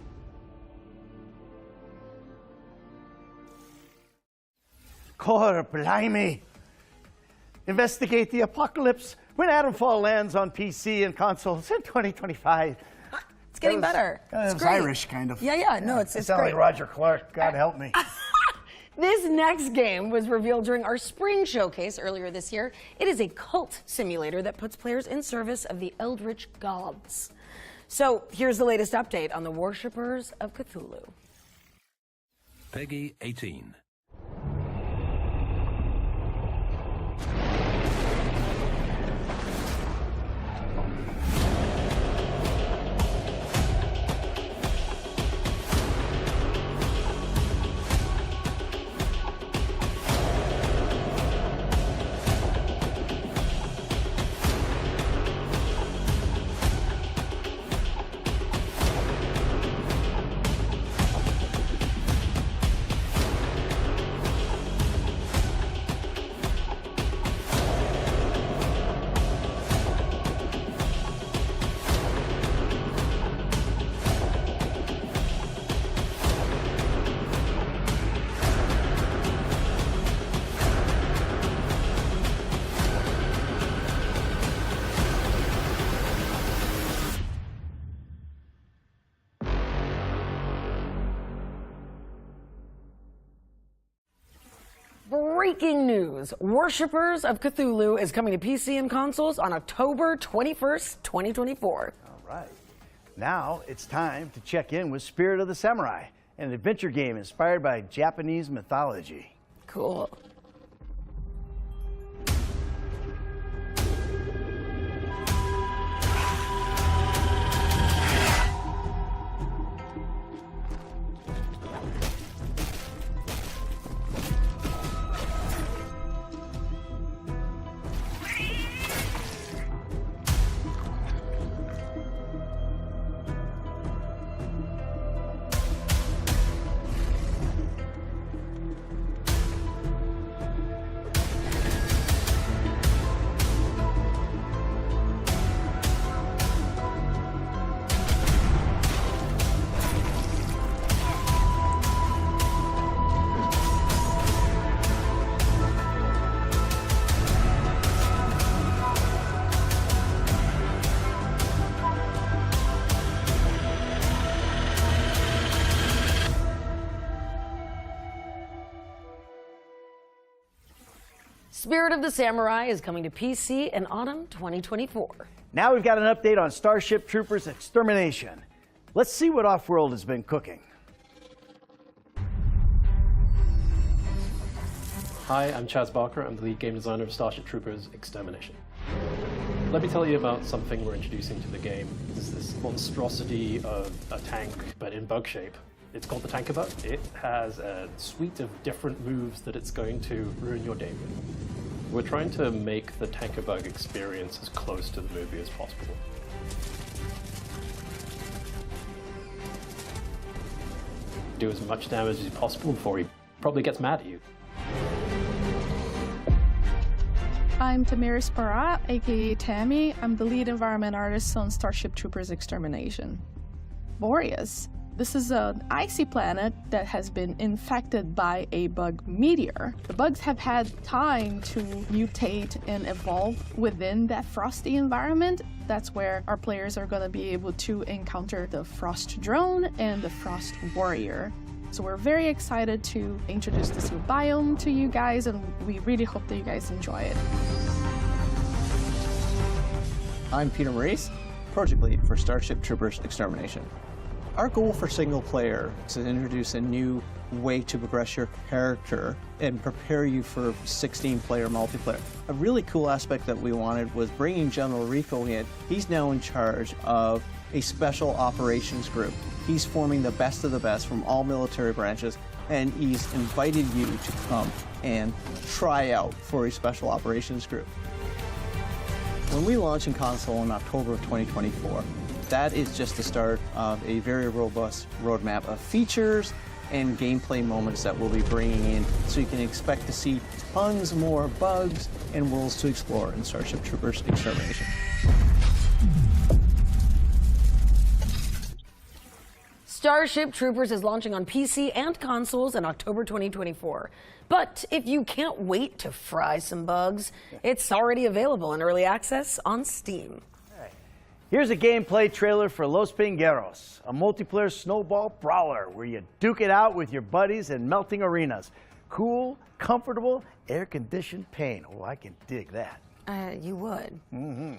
Core blimey! Investigate the apocalypse when Atomfall lands on PC and consoles in 2025. It's getting better. It's great. Irish, kind of. Yeah, no, it's sound great. like Roger Clark. God help me. This next game was revealed during our spring showcase earlier this year. It is a cult simulator that puts players in service of the Eldritch Gods. So here's the latest update on the Worshippers of Cthulhu. Peggy 18. Breaking news, Worshippers of Cthulhu is coming to PC and consoles on October 21st, 2024. All right. Now it's time to check in with Spirit of the Samurai, an adventure game inspired by Japanese mythology. Cool. Spirit of the Samurai is coming to PC in autumn 2024. Now we've got an update on Starship Troopers Extermination. Let's see what Offworld has been cooking. Hi, I'm Chaz Barker. I'm the lead game designer of Starship Troopers Extermination. Let me tell you about something we're introducing to the game. This is this monstrosity of a tank, but in bug shape. It's called the Tankabot. It has a suite of different moves that it's going to ruin your day with. We're trying to make the Tankabot experience as close to the movie as possible. Do as much damage as possible before he probably gets mad at you. I'm Tamiris Barat, aka Tammy. I'm the lead environment artist on Starship Troopers Extermination. Boreas. This is an icy planet that has been infected by a bug meteor. The bugs have had time to mutate and evolve within that frosty environment. That's where our players are going to be able to encounter the Frost Drone and the Frost Warrior. So we're very excited to introduce this new biome to you guys, and we really hope that you guys enjoy it. I'm Peter Maurice, project lead for Starship Troopers Extermination. Our goal for single player is to introduce a new way to progress your character and prepare you for 16-player multiplayer. A really cool aspect that we wanted was bringing General Rico in. He's now in charge of a special operations group. He's forming the best of the best from all military branches, and he's invited you to come and try out for a special operations group. When we launch in console in October of 2024, that is just the start of a very robust roadmap of features and gameplay moments that we'll be bringing in, so you can expect to see tons more bugs and worlds to explore in Starship Troopers Extermination. Starship Troopers is launching on PC and consoles in October 2024. But if you can't wait to fry some bugs, it's already available in early access on Steam. Here's a gameplay trailer for Los Pingueros, a multiplayer snowball brawler where you duke it out with your buddies in melting arenas. Cool, comfortable, air-conditioned paint. Oh, I can dig that. You would. Mm-hmm.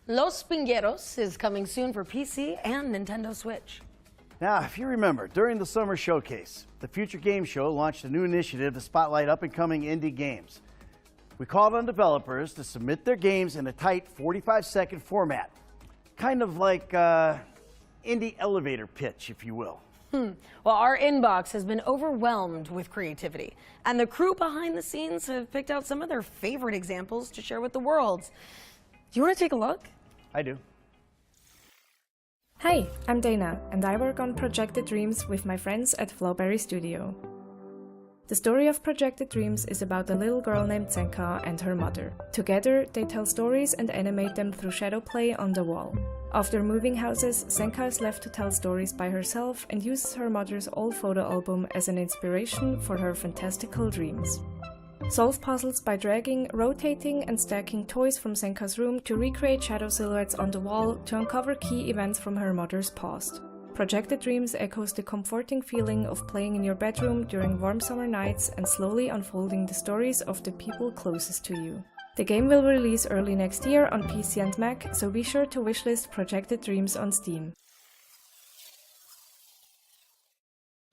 Los Pingueros is coming soon for PC and Nintendo Switch. Now, if you remember, during the summer showcase, the Future Game Show launched a new initiative to spotlight up-and-coming indie games. We called on developers to submit their games in a tight 45-second format, kind of like indie elevator pitch, if you will. Well, our inbox has been overwhelmed with creativity, and the crew behind the scenes have picked out some of their favorite examples to share with the world. Do you want to take a look? I do. Hi, I'm Dana, and I work on Projected Dreams with my friends at Flowberry Studio. The story of Projected Dreams is about a little girl named Senka and her mother. Together, they tell stories and animate them through shadow play on the wall. After moving houses, Senka is left to tell stories by herself and uses her mother's old photo album as an inspiration for her fantastical dreams. Solve puzzles by dragging, rotating, and stacking toys from Senka's room to recreate shadow silhouettes on the wall to uncover key events from her mother's past. Projected Dreams echoes the comforting feeling of playing in your bedroom during warm summer nights and slowly unfolding the stories of the people closest to you. The game will release early next year on PC and Mac, so be sure to wishlist Projected Dreams on Steam.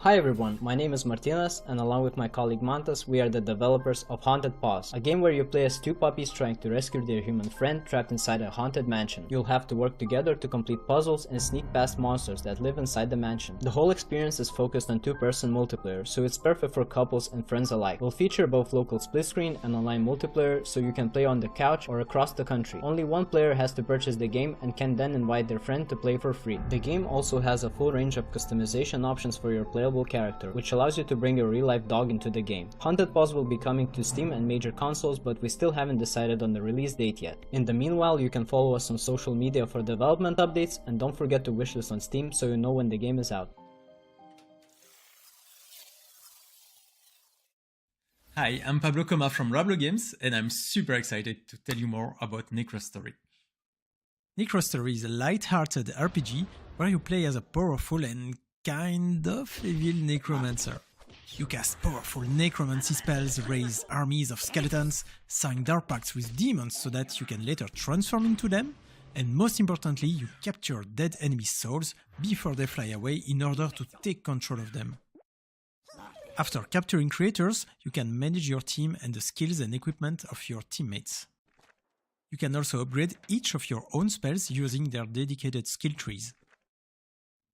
Hi everyone, my name is Martinez, and along with my colleague Montas, we are the developers of Haunted Paws, a game where you play as two puppies trying to rescue their human friend trapped inside a haunted mansion. You'll have to work together to complete puzzles and sneak past monsters that live inside the mansion. The whole experience is focused on two-person multiplayer, so it's perfect for couples and friends alike. We'll feature both local split screen and online multiplayer, so you can play on the couch or across the country. Only one player has to purchase the game and can then invite their friend to play for free. The game also has a full range of customization options for your playlist, playable character, which allows you to bring your real-life dog into the game. Haunted Paws will be coming to Steam and major consoles, but we still haven't decided on the release date yet. In the meanwhile, you can follow us on social media for development updates, and don't forget to wishlist on Steam so you know when the game is out. Hi, I'm Pablo Coma from Rablo Games, and I'm super excited to tell you more about Necrostory. Necrostory is a light-hearted RPG where you play as a powerful and kind of evil necromancer. You cast powerful necromancy spells, raise armies of skeletons, sign dark pacts with demons so that you can later transform into them, and most importantly, you capture dead enemy souls before they fly away in order to take control of them. After capturing creatures, you can manage your team and the skills and equipment of your teammates. You can also upgrade each of your own spells using their dedicated skill trees.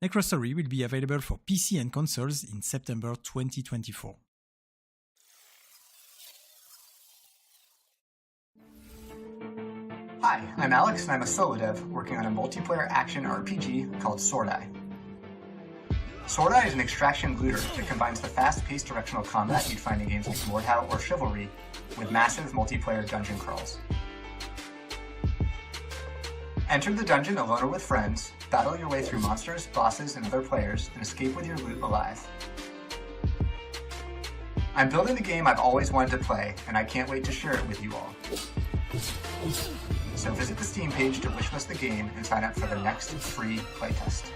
Necrostory will be available for PC and consoles in September 2024. Hi, I'm Alex and I'm a solo dev working on a multiplayer action RPG called Sword Eye. Sword Eye is an extraction looter that combines the fast-paced directional combat you'd find in games like Mordhau or Chivalry with massive multiplayer dungeon crawls. Enter the dungeon alone or with friends, battle your way through monsters, bosses, and other players, and escape with your loot alive. I'm building the game I've always wanted to play, and I can't wait to share it with you all. So visit the Steam page to wishlist the game and sign up for the next free playtest.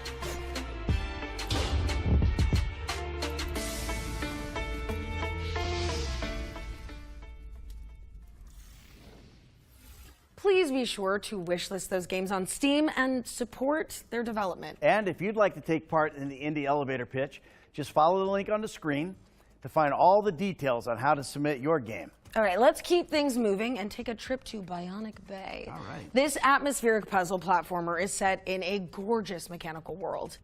Please be sure to wishlist those games on Steam and support their development. And if you'd like to take part in the indie elevator pitch, just follow the link on the screen to find all the details on how to submit your game. All right, let's keep things moving and take a trip to Bionic Bay. All right. This atmospheric puzzle platformer is set in a gorgeous mechanical world.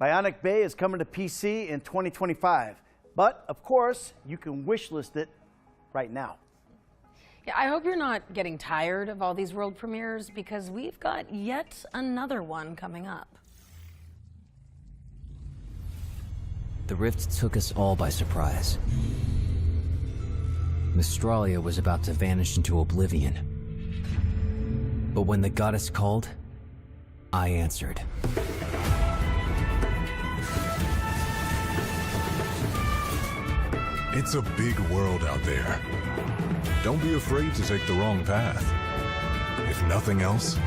Bionic Bay is coming to PC in 2025, but of course, you can wishlist it right now. Yeah, I hope you're not getting tired of all these world premieres because we've got yet another one coming up. The rift took us all by surprise. Mystralia was about to vanish into oblivion. But when the goddess called, I answered. It's a big world out there. Don't be afraid to take the wrong path. If nothing else,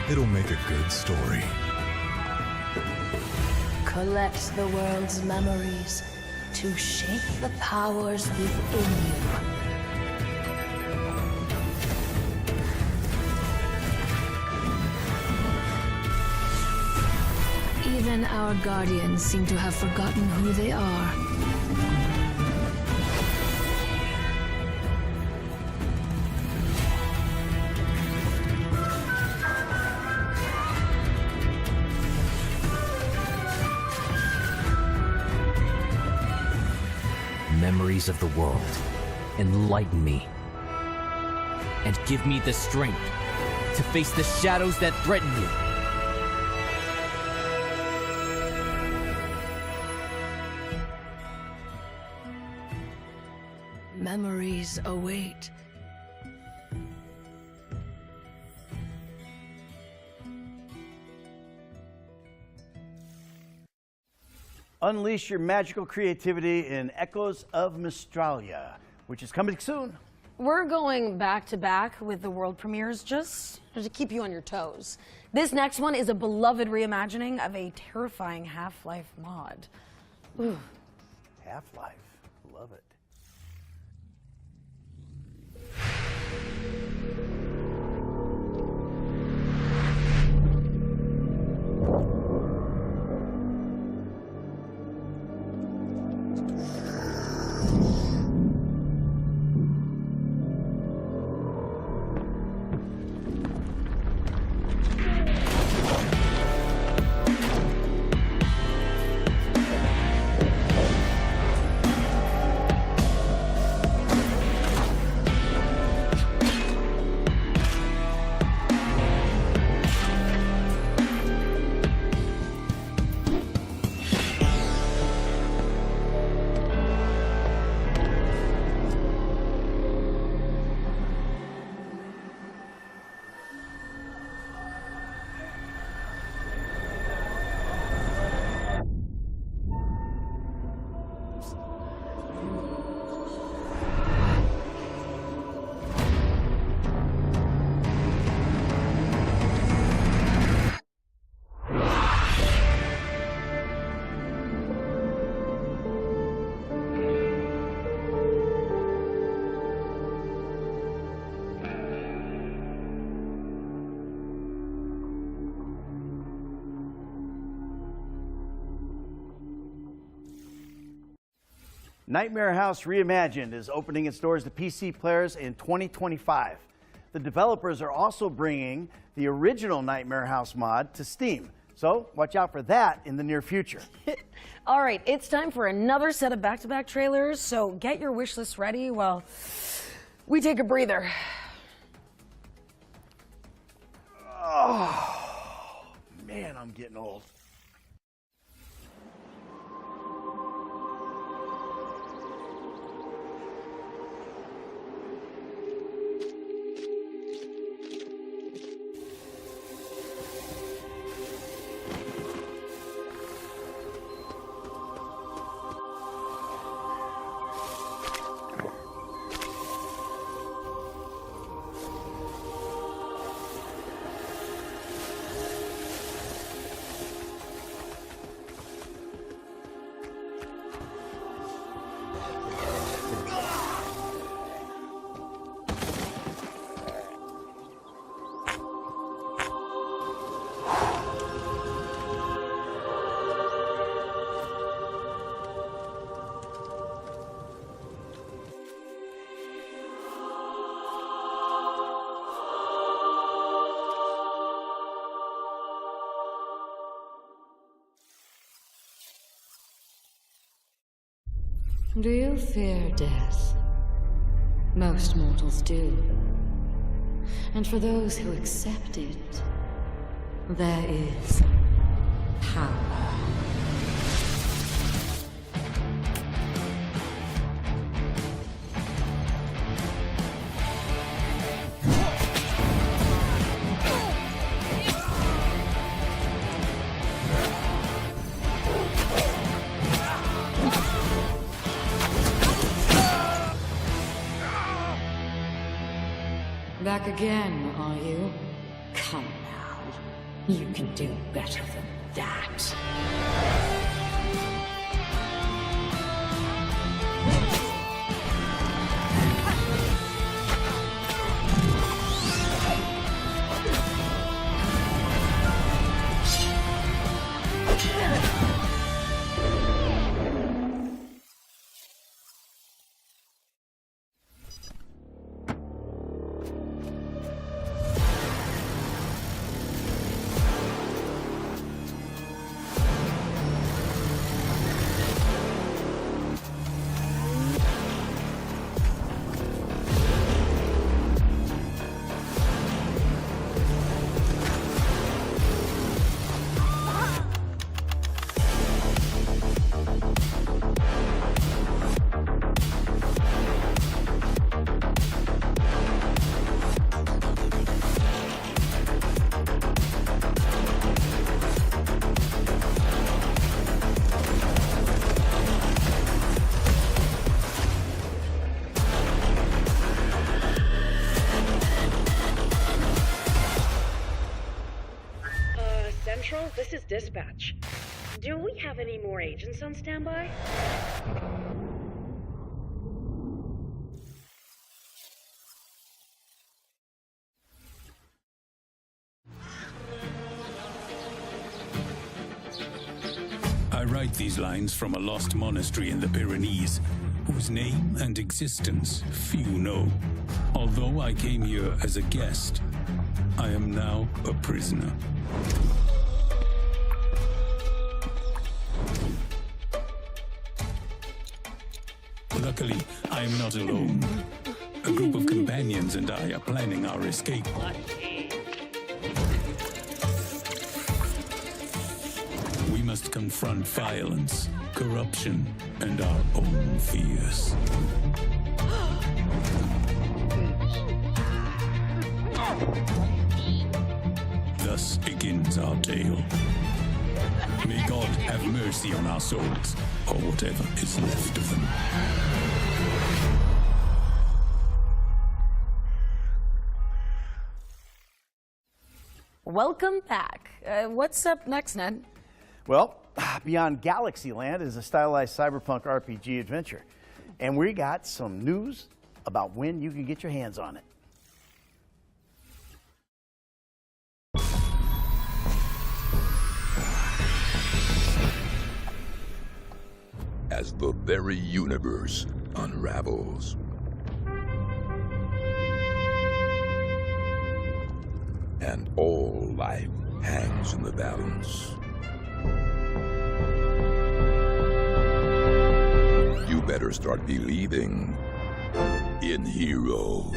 it'll make a good story. collect the world's memories to shape the powers within you. Even our guardians seem to have forgotten who they are. Memories of the world, enlighten me, and give me the strength to face the shadows that threaten you. Memories await. Unleash your magical creativity in Echoes of Mystralia, which is coming soon. We're going back to back with the world premieres just to keep you on your toes. This next one is a beloved reimagining of a terrifying Half-Life mod. Ooh. Half-Life, love it. Nightmare House Reimagined is opening its doors to PC players in 2025. The developers are also bringing the original Nightmare House mod to Steam, so watch out for that in the near future. All right, it's time for another set of back-to-back trailers, so get your wish list ready while we take a breather. Oh, man, I'm getting old. Do you fear death? Most mortals do. And for those who accept it, there is power. Back again, are you? Come now. You can do better than that. This is dispatch. Do we have any more agents on standby? I write these lines from a lost monastery in the Pyrenees, whose name and existence few know. Although I came here as a guest, I am now a prisoner. Luckily, I am not alone. A group of companions and I are planning our escape. We must confront violence, corruption, and our own fears. Thus begins our tale. May God have mercy on our souls, or whatever is left of them. Welcome back. What's up next, Ned? Well, Beyond Galaxyland is a stylized cyberpunk RPG adventure. And we got some news about when you can get your hands on it. As the very universe unravels. And all life hangs in the balance. You better start believing in heroes.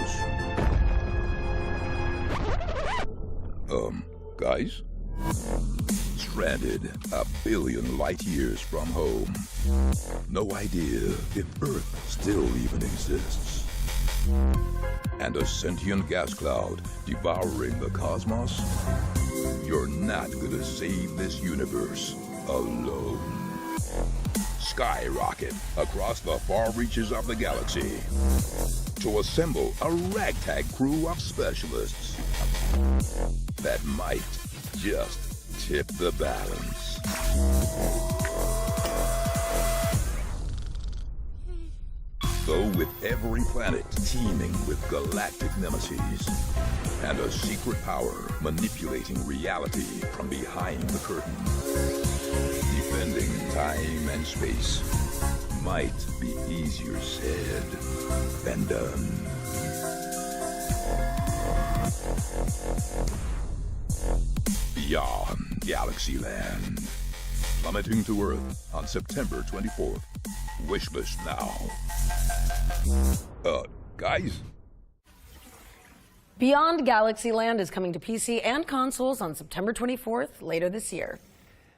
Guys? Stranded a billion light years from home. No idea if Earth still even exists. And a sentient gas cloud devouring the cosmos? You're not gonna save this universe alone. Skyrocket across the far reaches of the galaxy to assemble a ragtag crew of specialists that might just tip the balance. Though with every planet teeming with galactic nemesis and a secret power manipulating reality from behind the curtain, defending time and space might be easier said than done. Beyond Galaxyland. Plummeting to Earth on September 24th. Wishlist now. Guys? Beyond Galaxyland is coming to PC and consoles on September 24th, later this year.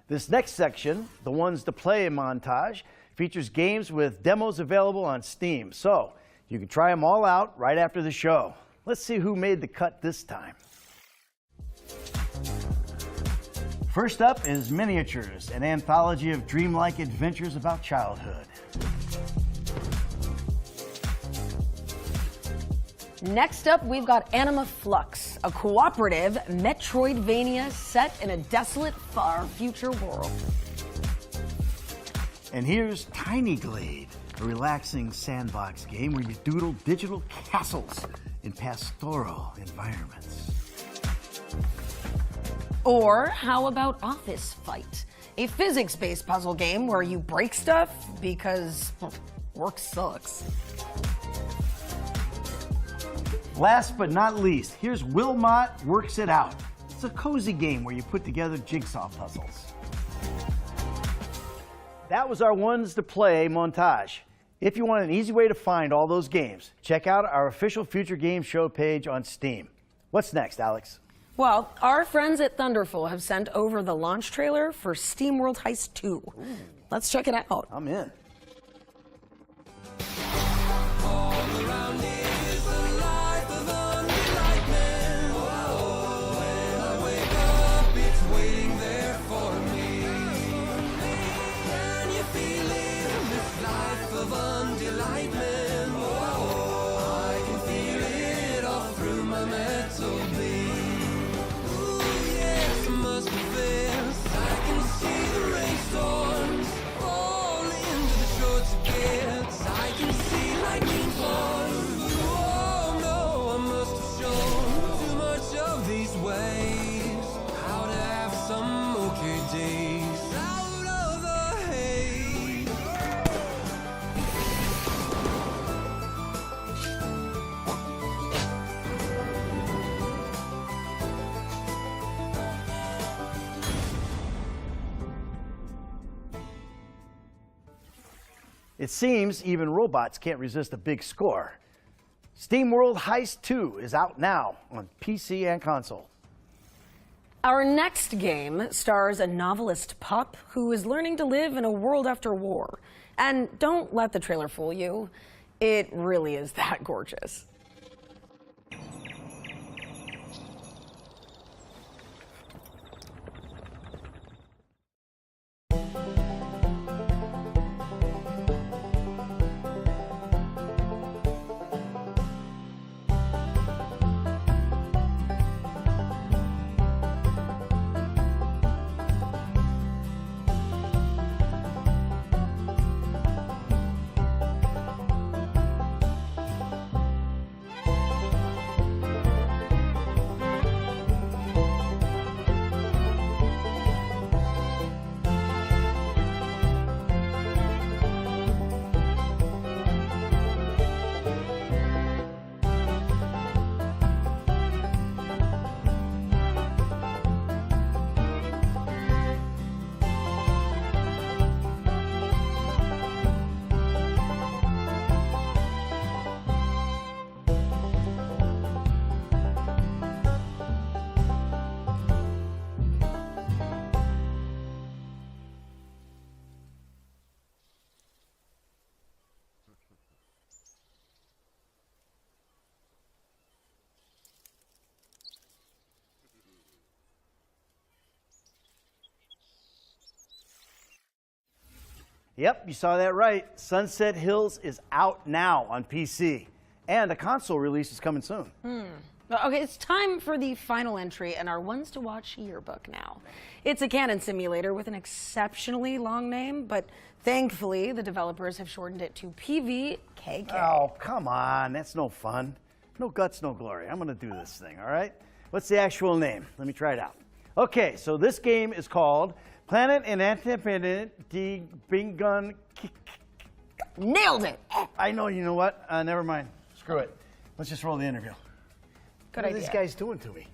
This next section, the ones to play montage, features games with demos available on Steam. So you can try them all out right after the show. Let's see who made the cut this time. First up is Miniatures, an anthology of dreamlike adventures about childhood. Next up, we've got Anima Flux, a cooperative Metroidvania set in a desolate, far future world. And here's Tiny Glade, a relaxing sandbox game where you doodle digital castles in pastoral environments. Or how about Office Fight, a physics-based puzzle game where you break stuff because work sucks. Last but not least, here's Wilmot Works It Out. It's a cozy game where you put together jigsaw puzzles. That was our ones to play montage. If you want an easy way to find all those games, check out our official Future Games Show page on Steam. What's next, Alex? Well, our friends at Thunderful have sent over the launch trailer for SteamWorld Heist 2. Let's check it out. I'm in. It seems even robots can't resist a big score. SteamWorld Heist 2 is out now on PC and console. Our next game stars a novelist pup who is learning to live in a world after war. And don't let the trailer fool you. It really is that gorgeous. Yep, you saw that right. Sunset Hills is out now on PC. And a console release is coming soon. Okay, it's time for the final entry in our Ones to Watch yearbook now. It's a cannon simulator with an exceptionally long name, but thankfully the developers have shortened it to PVKK. Oh, come on. That's no fun. No guts, no glory. I'm going to do this thing, all right? What's the actual name? Let me try it out. Okay, so this game is called Planet and Independent Bingun. Nailed it! I know, you know what? Never mind. Screw it. Let's just roll the interview. Good What idea. are these guys doing to me?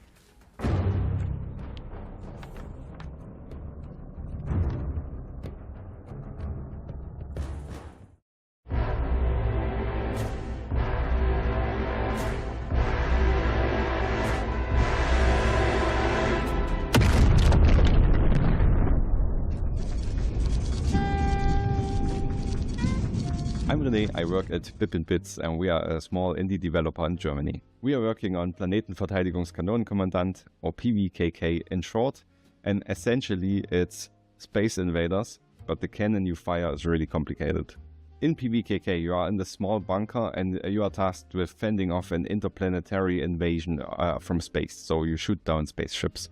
I'm René, I work at Bip & Bits and we are a small indie developer in Germany. We are working on Planetenverteidigungskanonenkommandant, or PVKK in short, and essentially it's Space Invaders, but the cannon you fire is really complicated. In PvKK, you are in the small bunker and you are tasked with fending off an interplanetary invasion from space, so you shoot down spaceships.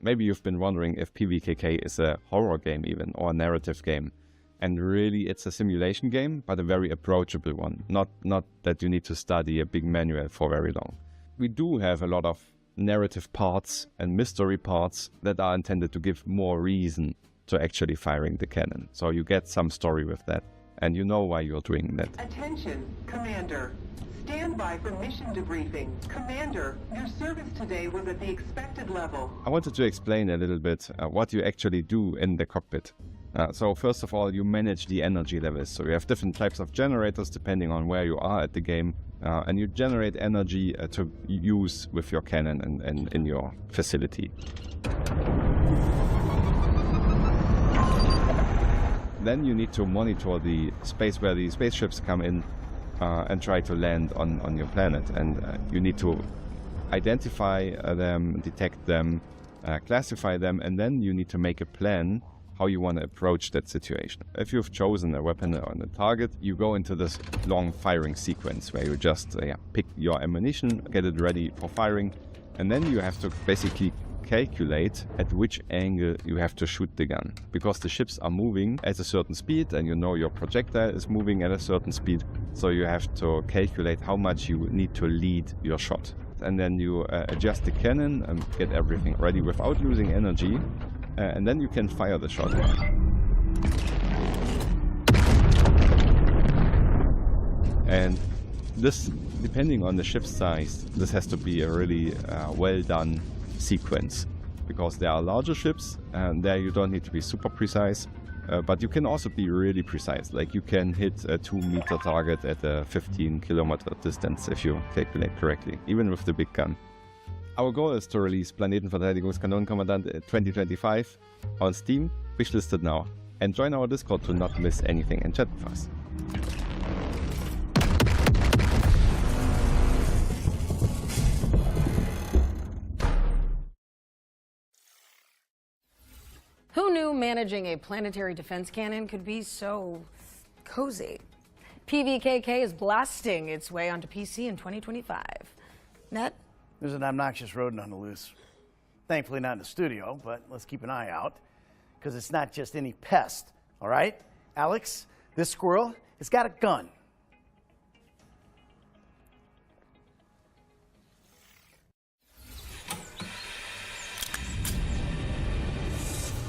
Maybe you've been wondering if PvKK is a horror game even, or a narrative game. And really, it's a simulation game, but a very approachable one. Not that you need to study a big manual for very long. We do have a lot of narrative parts and mystery parts that are intended to give more reason to actually firing the cannon. So you get some story with that, and you know why you're doing that. Attention, Commander. Stand by for mission debriefing. Commander, your service today was at the expected level. I wanted to explain a little bit what you actually do in the cockpit. So first of all, you manage the energy levels. So you have different types of generators depending on where you are at the game. And you generate energy to use with your cannon and in your facility. Then you need to monitor the space where the spaceships come in and try to land on your planet. And you need to identify them, detect them, classify them, and then you need to make a plan how you want to approach that situation. If you've chosen a weapon on a target, you go into this long firing sequence where you just pick your ammunition, get it ready for firing, and then you have to basically calculate at which angle you have to shoot the gun. Because the ships are moving at a certain speed and you know your projectile is moving at a certain speed, so you have to calculate how much you need to lead your shot. And then you adjust the cannon and get everything ready without losing energy. And then you can fire the shot. And this, depending on the ship's size, this has to be a really well done sequence. Because there are larger ships, and there you don't need to be super precise. But you can also be really precise. Like you can hit a 2-meter target at a 15-kilometer distance if you calculate correctly, even with the big gun. Our goal is to release Planetenverteidigungskanonenkommandant 2025 on Steam, wishlisted now, and join our Discord to not miss anything and chat with us. Who knew managing a planetary defense cannon could be so cozy? PvKK is blasting its way onto PC in 2025. Ned? There's an obnoxious rodent on the loose. Thankfully not in the studio, but let's keep an eye out, because it's not just any pest, all right? Alex, this squirrel has got a gun.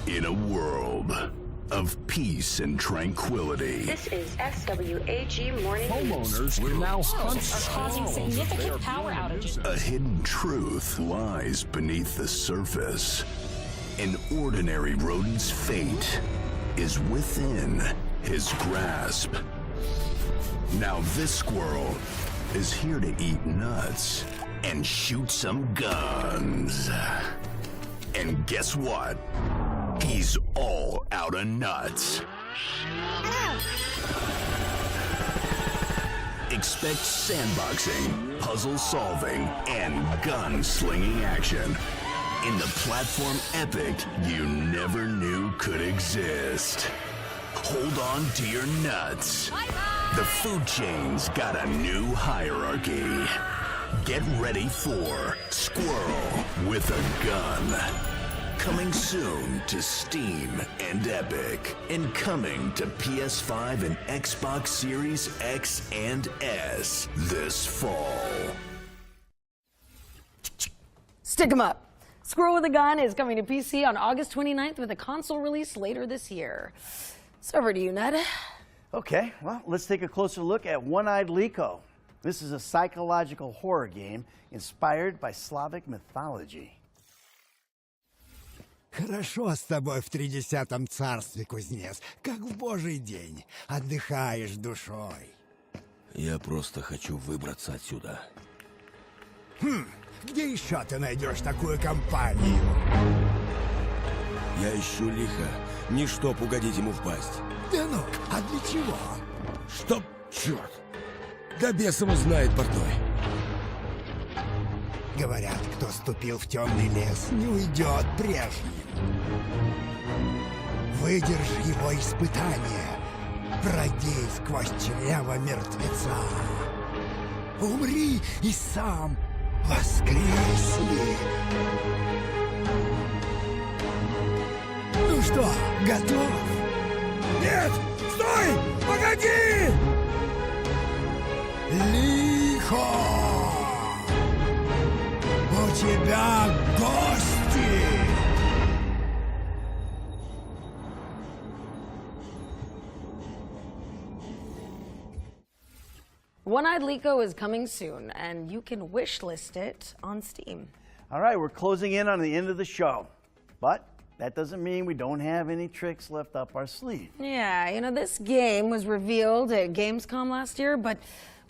In a world of peace and tranquility, This is SWAG Morning homeowners will now hunt are causing significant power outages. A hidden truth lies beneath the surface. An ordinary rodent's fate is within his grasp. Now this squirrel is here to eat nuts and shoot some guns. And guess what? He's all out of nuts. Expect sandboxing, puzzle solving, and gun-slinging action in the platform epic you never knew could exist. Hold on to your nuts. The food chain's got a new hierarchy. Get ready for Squirrel with a Gun. Coming soon to Steam and Epic, and coming to PS5 and Xbox Series X and S this fall. Stick 'em up. Squirrel with a Gun is coming to PC on August 29th with a console release later this year. So over to you, Ned. Okay, well, let's take a closer look at One-Eyed Liko. This is a psychological horror game inspired by Slavic mythology. Хорошо с тобой в 30-м царстве, кузнец, как в божий день. Отдыхаешь душой. Я просто хочу выбраться отсюда. Где еще ты найдешь такую компанию? Я ищу лихо, не чтоб угодить ему в пасть. Да ну, а для чего? Чтоб, черт, да бес его знает, портной. Говорят, кто ступил в темный лес, не уйдет прежним. Выдержи его испытание. Пройди сквозь чрево мертвеца. Умри и сам воскресни. Ну что, готов? Нет! Стой! Погоди! Лихо! У тебя гости! One-Eyed Liko is coming soon, and you can wishlist it on Steam. All right, we're closing in on the end of the show, but that doesn't mean we don't have any tricks left up our sleeve. Yeah, you know, this game was revealed at Gamescom last year, but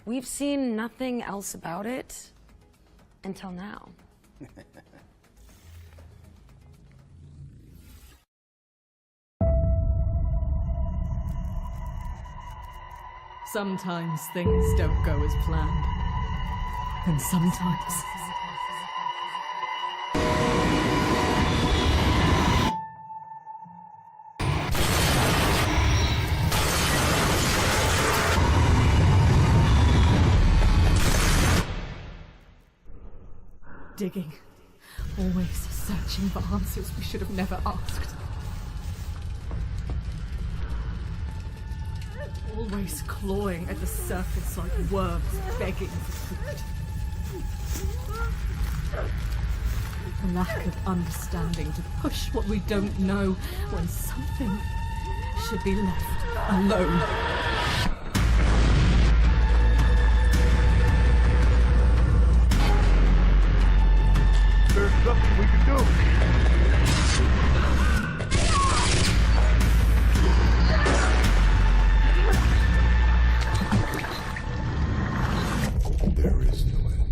we've seen nothing else about it until now. Sometimes things don't go as planned. And sometimes... Digging. Always searching for answers we should have never asked. Always clawing at the surface like worms begging for food. The lack of understanding to push what we don't know when something should be left alone. There's something we can do. There is no end.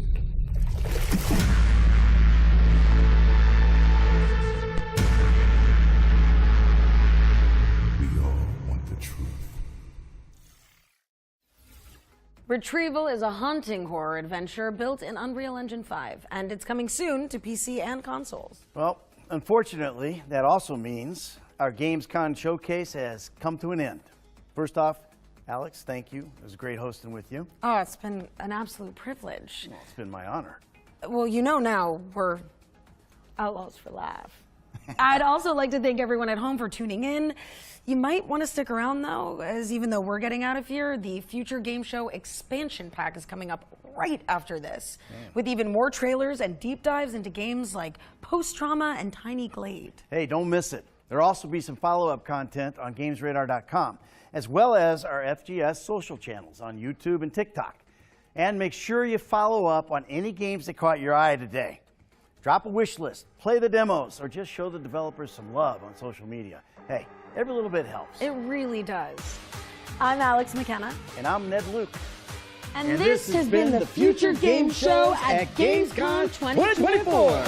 We all want the truth. Retrieval is a haunting horror adventure built in Unreal Engine 5, and it's coming soon to PC and consoles. Well, unfortunately, that also means our Gamescom showcase has come to an end. First off, Alex, thank you. It was great hosting with you. Oh, it's been an absolute privilege. Well, it's been my honor. Well, you know now we're outlaws for laugh. I'd also like to thank everyone at home for tuning in. You might want to stick around, though, as even though we're getting out of here, the Future Game Show expansion pack is coming up right after this, with even more trailers and deep dives into games like Post-Trauma and Tiny Glade. Hey, don't miss it. There'll also be some follow-up content on GamesRadar.com, as well as our FGS social channels on YouTube and TikTok. And make sure you follow up on any games that caught your eye today. Drop a wish list, play the demos, or just show the developers some love on social media. Hey, every little bit helps. It really does. I'm Alex McKenna. And I'm Ned Luke. And this has been the Future Game Show at Gamescom 2024.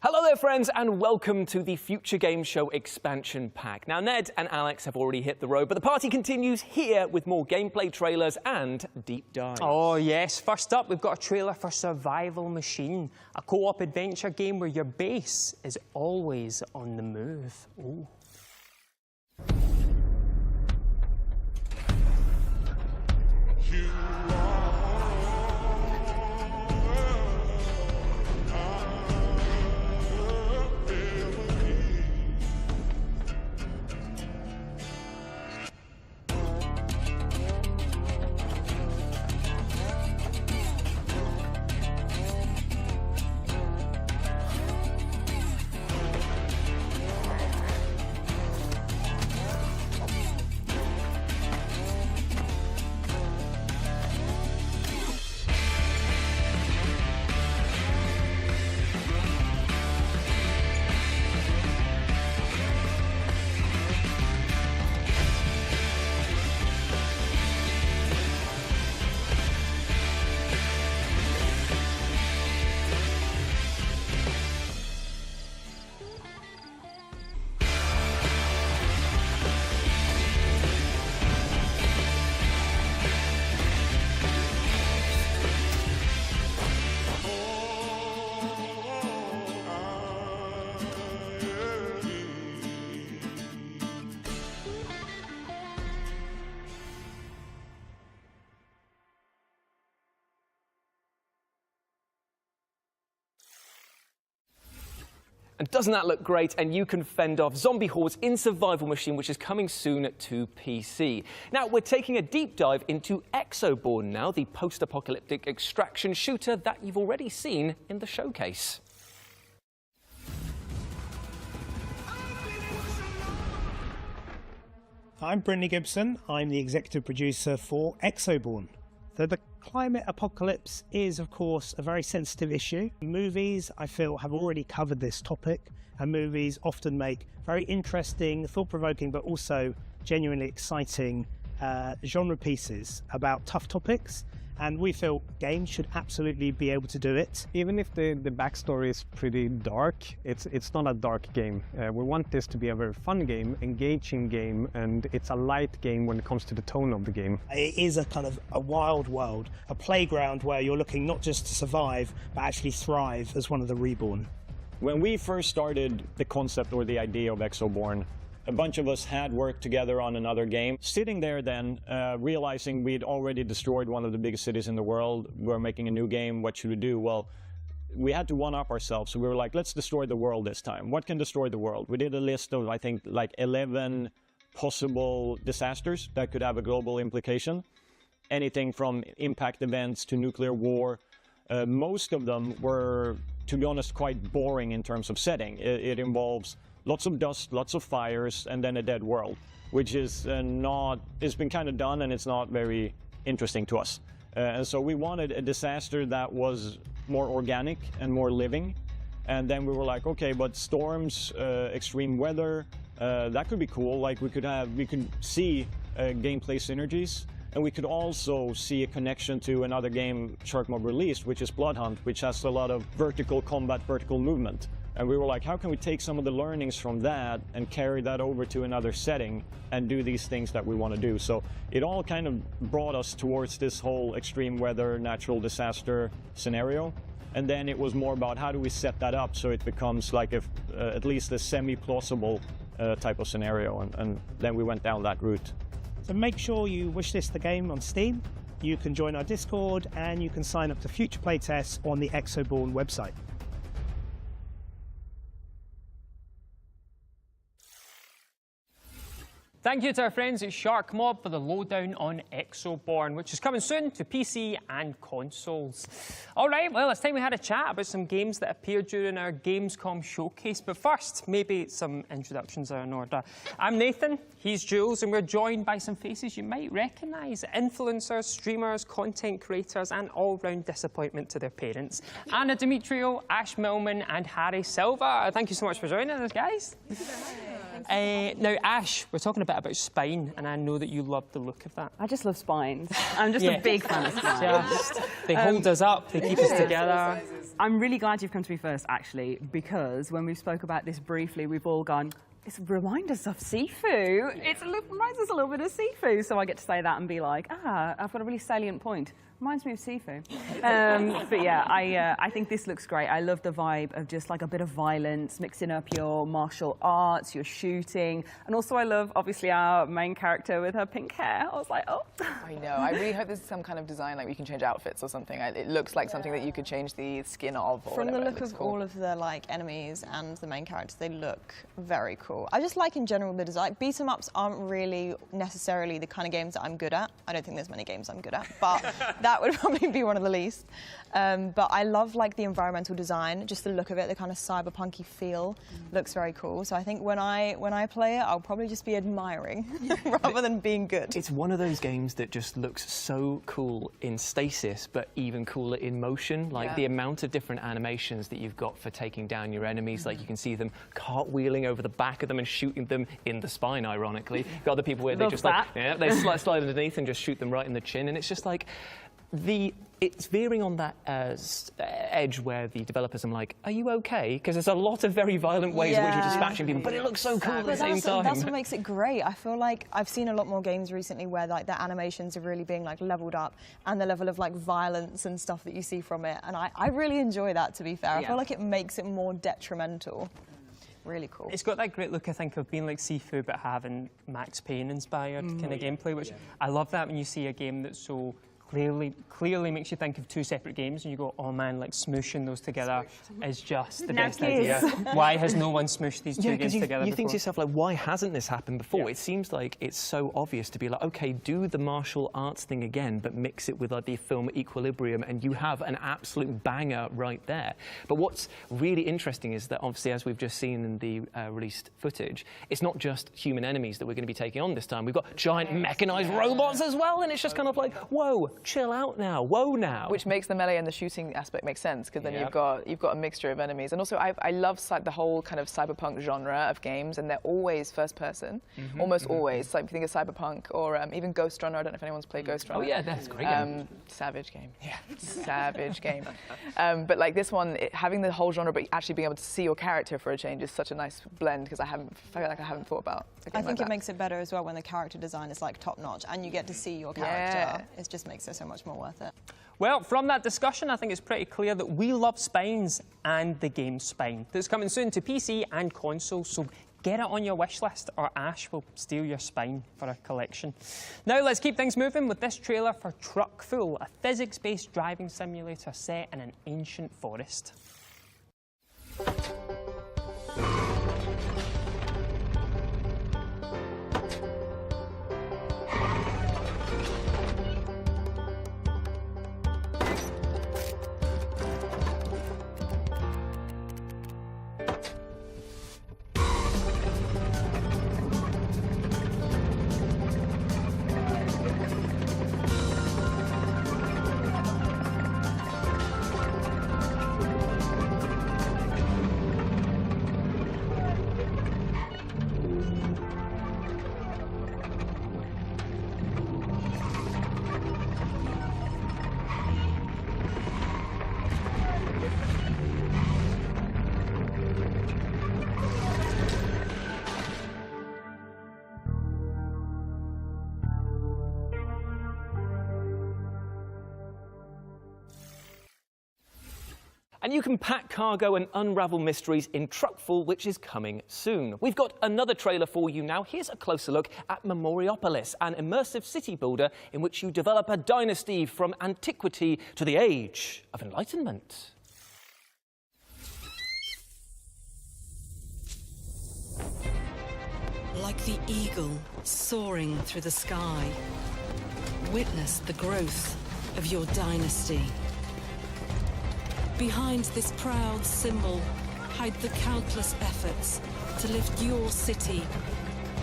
Hello there, friends, and welcome to the Future Game Show expansion pack. Now, Ned and Alex have already hit the road, but the party continues here with more gameplay trailers and deep dives. Oh, yes. First up, we've got a trailer for Survival Machine, a co-op adventure game where your base is always on the move. Ooh. And doesn't that look great? And you can fend off zombie hordes in Survival Machine, which is coming soon to PC. Now, we're taking a deep dive into Exoborne now, the post-apocalyptic extraction shooter that you've already seen in the showcase. I'm Brindley Gibson. I'm the executive producer for Exoborne. So the climate apocalypse is, of course, a very sensitive issue. Movies, I feel, have already covered this topic, and movies often make very interesting, thought-provoking, but also genuinely exciting genre pieces about tough topics. And we feel games should absolutely be able to do it. Even if the backstory is pretty dark, it's not a dark game. We want this to be a very fun game, engaging game, and it's a light game when it comes to the tone of the game. It is a kind of a wild world, a playground where you're looking not just to survive, but actually thrive as one of the reborn. When we first started the concept or the idea of Exoborne, a bunch of us had worked together on another game. Sitting there then, realizing we'd already destroyed one of the biggest cities in the world, we're making a new game, what should we do? Well, we had to one-up ourselves, so we were like, let's destroy the world this time. What can destroy the world? We did a list of, I think, like 11 possible disasters that could have a global implication. Anything from impact events to nuclear war. Most of them were, to be honest, quite boring in terms of setting. It involves lots of dust, lots of fires, and then a dead world, which is it's been kind of done and it's not very interesting to us. And so we wanted a disaster that was more organic and more living. And then we were like, okay, but storms, extreme weather, that could be cool. Like we could see gameplay synergies, and we could also see a connection to another game Shark Mob released, which is Bloodhunt, which has a lot of vertical combat, vertical movement. And we were like, how can we take some of the learnings from that and carry that over to another setting and do these things that we want to do? So it all kind of brought us towards this whole extreme weather, natural disaster scenario. And then it was more about how do we set that up so it becomes like at least a semi-plausible type of scenario. And then we went down that route. So make sure you wishlist the game on Steam. You can join our Discord, and you can sign up to future playtests on the Exoborne website. Thank you to our friends at Shark Mob for the lowdown on Exoborne, which is coming soon to PC and consoles. All right, well, it's time we had a chat about some games that appeared during our Gamescom showcase. But first, maybe some introductions are in order. I'm Nathan, he's Jules, and we're joined by some faces you might recognise. Influencers, streamers, content creators, and all-round disappointment to their parents. Anna Demetrio, Ash Millman, and Harry Silva. Thank you so much for joining us, guys. Now, Ash, we're talking about spine, and I know that you love the look of that. I just love spines. I'm just a big fan of spines. They hold us up, they keep us together. I'm really glad you've come to me first, actually, because when we spoke about this briefly, we've all gone, it reminds us of Sifu. It reminds us a little bit of Sifu. So I get to say that and be like, I've got a really salient point. Reminds me of Sifu. But yeah, I think this looks great. I love the vibe of just like a bit of violence, mixing up your martial arts, your shooting. And also I love, obviously, our main character with her pink hair. I was like, oh. I know. I really hope there's some kind of design, like we can change outfits or something. It looks like something that you could change the skin of. Or From whatever. the look of all of the enemies and the main characters, they look very cool. I just like in general the design. Beat 'em ups aren't really necessarily the kind of games that I'm good at. I don't think there's many games I'm good at, but that would probably be one of the least. But I love the environmental design, just the look of it, the kind of cyberpunky feel looks very cool. So I think when I play it, I'll probably just be admiring rather than being good. It's one of those games that just looks so cool in stasis, but even cooler in motion. The amount of different animations that you've got for taking down your enemies, like you can see them cartwheeling over the back of them and shooting them in the spine, ironically. You've got other people where they just they slide underneath and just shoot them right in the chin, and it's just like it's veering on that edge where the developers are like, are you okay? Because there's a lot of very violent ways in which you're dispatching people, but it looks so cool at the same time. That's what makes it great. I feel like I've seen a lot more games recently where the animations are really being leveled up, and the level of violence and stuff that you see from it, and I really enjoy that, to be fair. I feel like it makes it more detrimental. Really cool. It's got that great look, I think, of being like Sifu but having Max Payne inspired kind of gameplay, which I love that when you see a game that's so clearly makes you think of two separate games, and you go, oh man, like smooshing those together is just the best idea. Why has no one smooshed these two games together you think before? to yourself, like, why hasn't this happened before? It seems like it's so obvious to be like, okay, do the martial arts thing again, but mix it with like the film Equilibrium, and you have an absolute banger right there. But what's really interesting is that obviously, as we've just seen in the released footage, it's not just human enemies that we're going to be taking on this time. We've got giant mechanized robots as well, and it's just kind of like, whoa, chill out now, whoa now. Which makes the melee and the shooting aspect make sense, because then you've got a mixture of enemies. And also, I love the whole kind of cyberpunk genre of games, and they're always first person, almost always. Like if you think of cyberpunk or even Ghost Runner. I don't know if anyone's played Ghost Runner. Oh yeah, that's a great game. Savage game. Yeah, savage game. But like this one, having the whole genre, but actually being able to see your character for a change is such a nice blend, because I feel like I haven't thought about a game I think like it makes it better as well when the character design is like top notch and you get to see your character. It just makes it so much more worth it. Well, from that discussion, I think it's pretty clear that we love spines and the game Spine. That's coming soon to PC and console, so get it on your wish list or Ash will steal your spine for a collection. Now let's keep things moving with this trailer for Truck Fulll, a physics-based driving simulator set in an ancient forest. And you can pack cargo and unravel mysteries in Truck Fulll, which is coming soon. We've got another trailer for you now. Here's a closer look at Memoriopolis, an immersive city builder in which you develop a dynasty from antiquity to the age of enlightenment. Like the eagle soaring through the sky, witness the growth of your dynasty. Behind this proud symbol hide the countless efforts to lift your city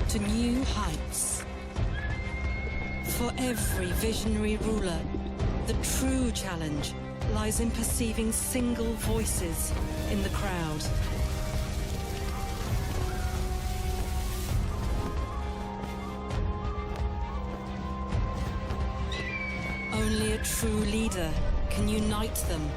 to new heights. For every visionary ruler, the true challenge lies in perceiving single voices in the crowd. Only a true leader can unite them.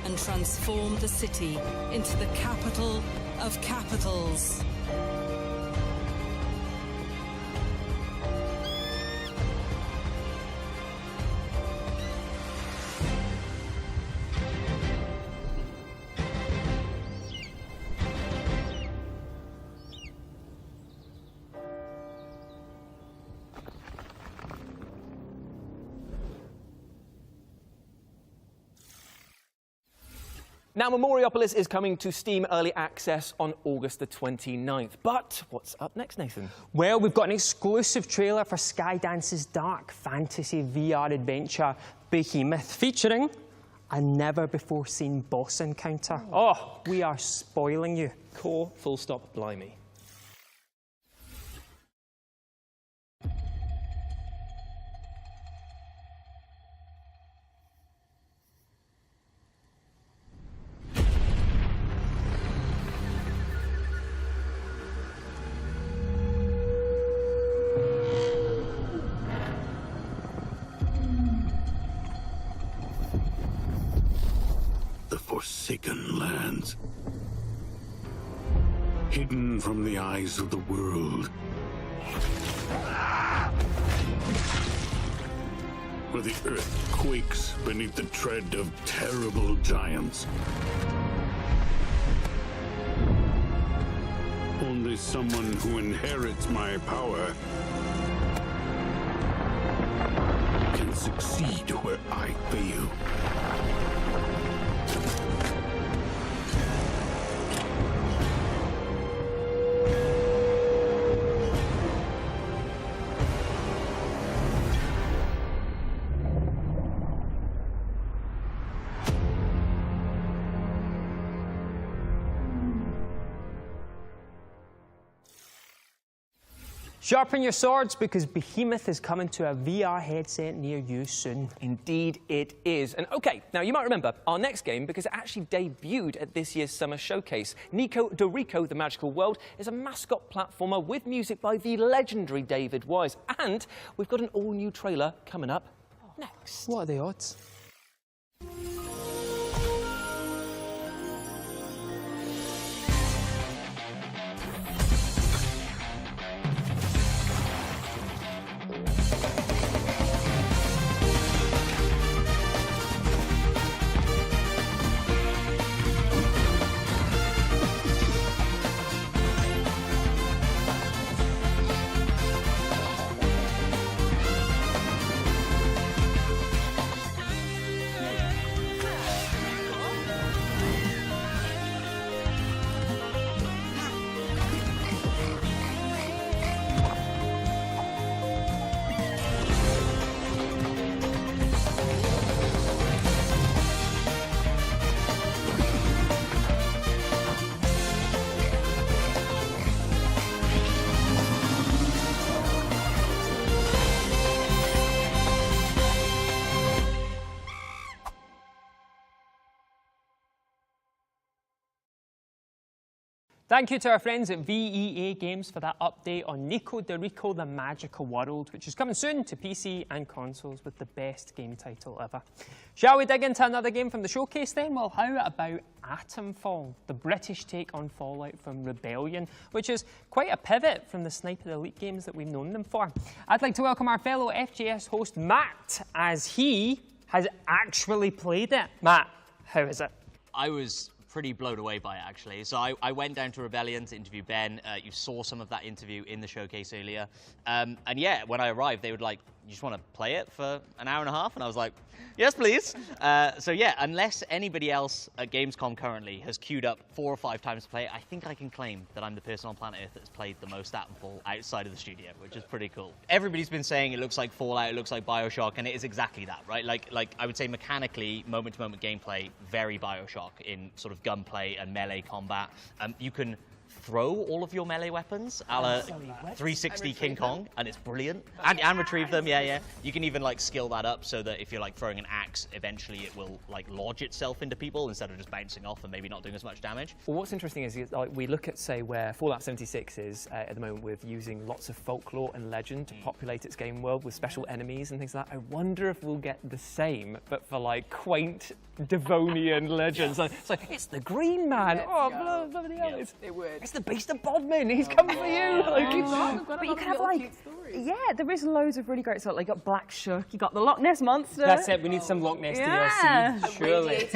And transform the city into the capital of capitals. Now, Memoriopolis is coming to Steam Early Access on August the 29th. But what's up next, Nathan? Well, we've got an exclusive trailer for Skydance's dark fantasy VR adventure, Behemoth, featuring a never-before-seen boss encounter. Oh, we are spoiling you. Core, full stop, blimey. Forsaken lands, hidden from the eyes of the world, where the earth quakes beneath the tread of terrible giants. Only someone who inherits my power can succeed where I fail. Sharpen your swords because Behemoth is coming to a VR headset near you soon. Indeed it is. And okay, now you might remember our next game because it actually debuted at this year's Summer Showcase. Nico Dorico, The Magical World, is a mascot platformer with music by the legendary David Wise. And we've got an all-new trailer coming up next. What are the odds? Thank you to our friends at VEA Games for that update on Nico Dorico, The Magical World, which is coming soon to PC and consoles with the best game title ever. Shall we dig into another game from the showcase then? Well, how about Atomfall, the British take on Fallout from Rebellion, which is quite a pivot from the Sniper Elite games that we've known them for. I'd like to welcome our fellow FGS host, Matt, as he has actually played it. Matt, how is it? I was pretty blown away by it, actually. So I went down to Rebellion to interview Ben. You saw some of that interview in the showcase earlier. And yeah, when I arrived, they were like, you just want to play it for an hour and a half? And I was like, yes, please. So yeah, unless anybody else at Gamescom currently has queued up 4 or 5 times to play it, I think I can claim that I'm the person on planet Earth that's played the most Atomfall outside of the studio, which is pretty cool. Everybody's been saying it looks like Fallout, it looks like Bioshock, and it is exactly that, right? Like I would say mechanically, moment-to-moment gameplay, very Bioshock in sort of gunplay and melee combat. You can throw all of your melee weapons a la 360 King Kong, and it's brilliant. And retrieve them, yeah. You can even like skill that up so that if you're like throwing an axe, eventually it will like lodge itself into people instead of just bouncing off and maybe not doing as much damage. Well, what's interesting is like, we look at, say, where Fallout 76 is at the moment with using lots of folklore and legend to populate its game world with special enemies and things like that. I wonder if we'll get the same, but for like quaint Devonian legends. It's like, it's the Green Man. Bloody hell. It would. It's the Beast of Bodmin. He's coming for you. But you can have like, there is loads of really great stuff. Like you got Black Shuck, you got the Loch Ness Monster. That's it. We need some Loch Ness DLC. Surely.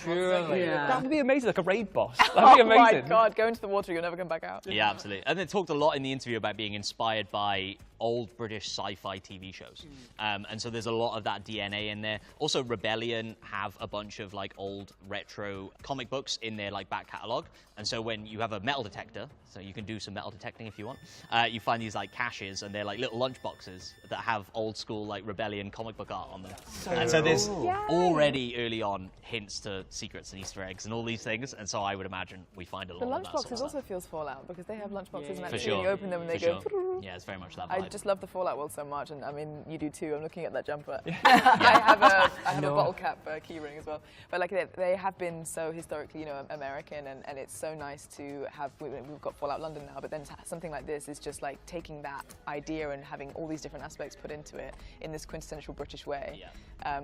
Surely. Yeah. That would be amazing, like a raid boss. That'd be amazing. Oh my God, go into the water, you'll never come back out. Yeah, absolutely. And they talked a lot in the interview about being inspired by old British sci-fi TV shows. And so there's a lot of that DNA in there. Also, Rebellion have a bunch of like old retro comic books in their like back catalogue. And so when you have a metal detector, so you can do some metal detecting if you want, you find these like caches, and they're like little lunch boxes that have old school like Rebellion comic book art on them. So there's already early on hints to secrets and Easter eggs and all these things. And so I would imagine we find a lot The of that lunchboxes sort of also feels Fallout because they have lunchboxes and For actually sure. you open them and they For go. sure. Yeah, it's very much that vibe. I just love the Fallout world so much, and I mean you do too. I'm looking at that jumper. I have a bottle cap keyring as well. But like they have been so historically, American, and it's so nice to have. We've got Fallout London now, but then something like this is just like taking that idea and having all these different aspects put into it in this quintessential British way.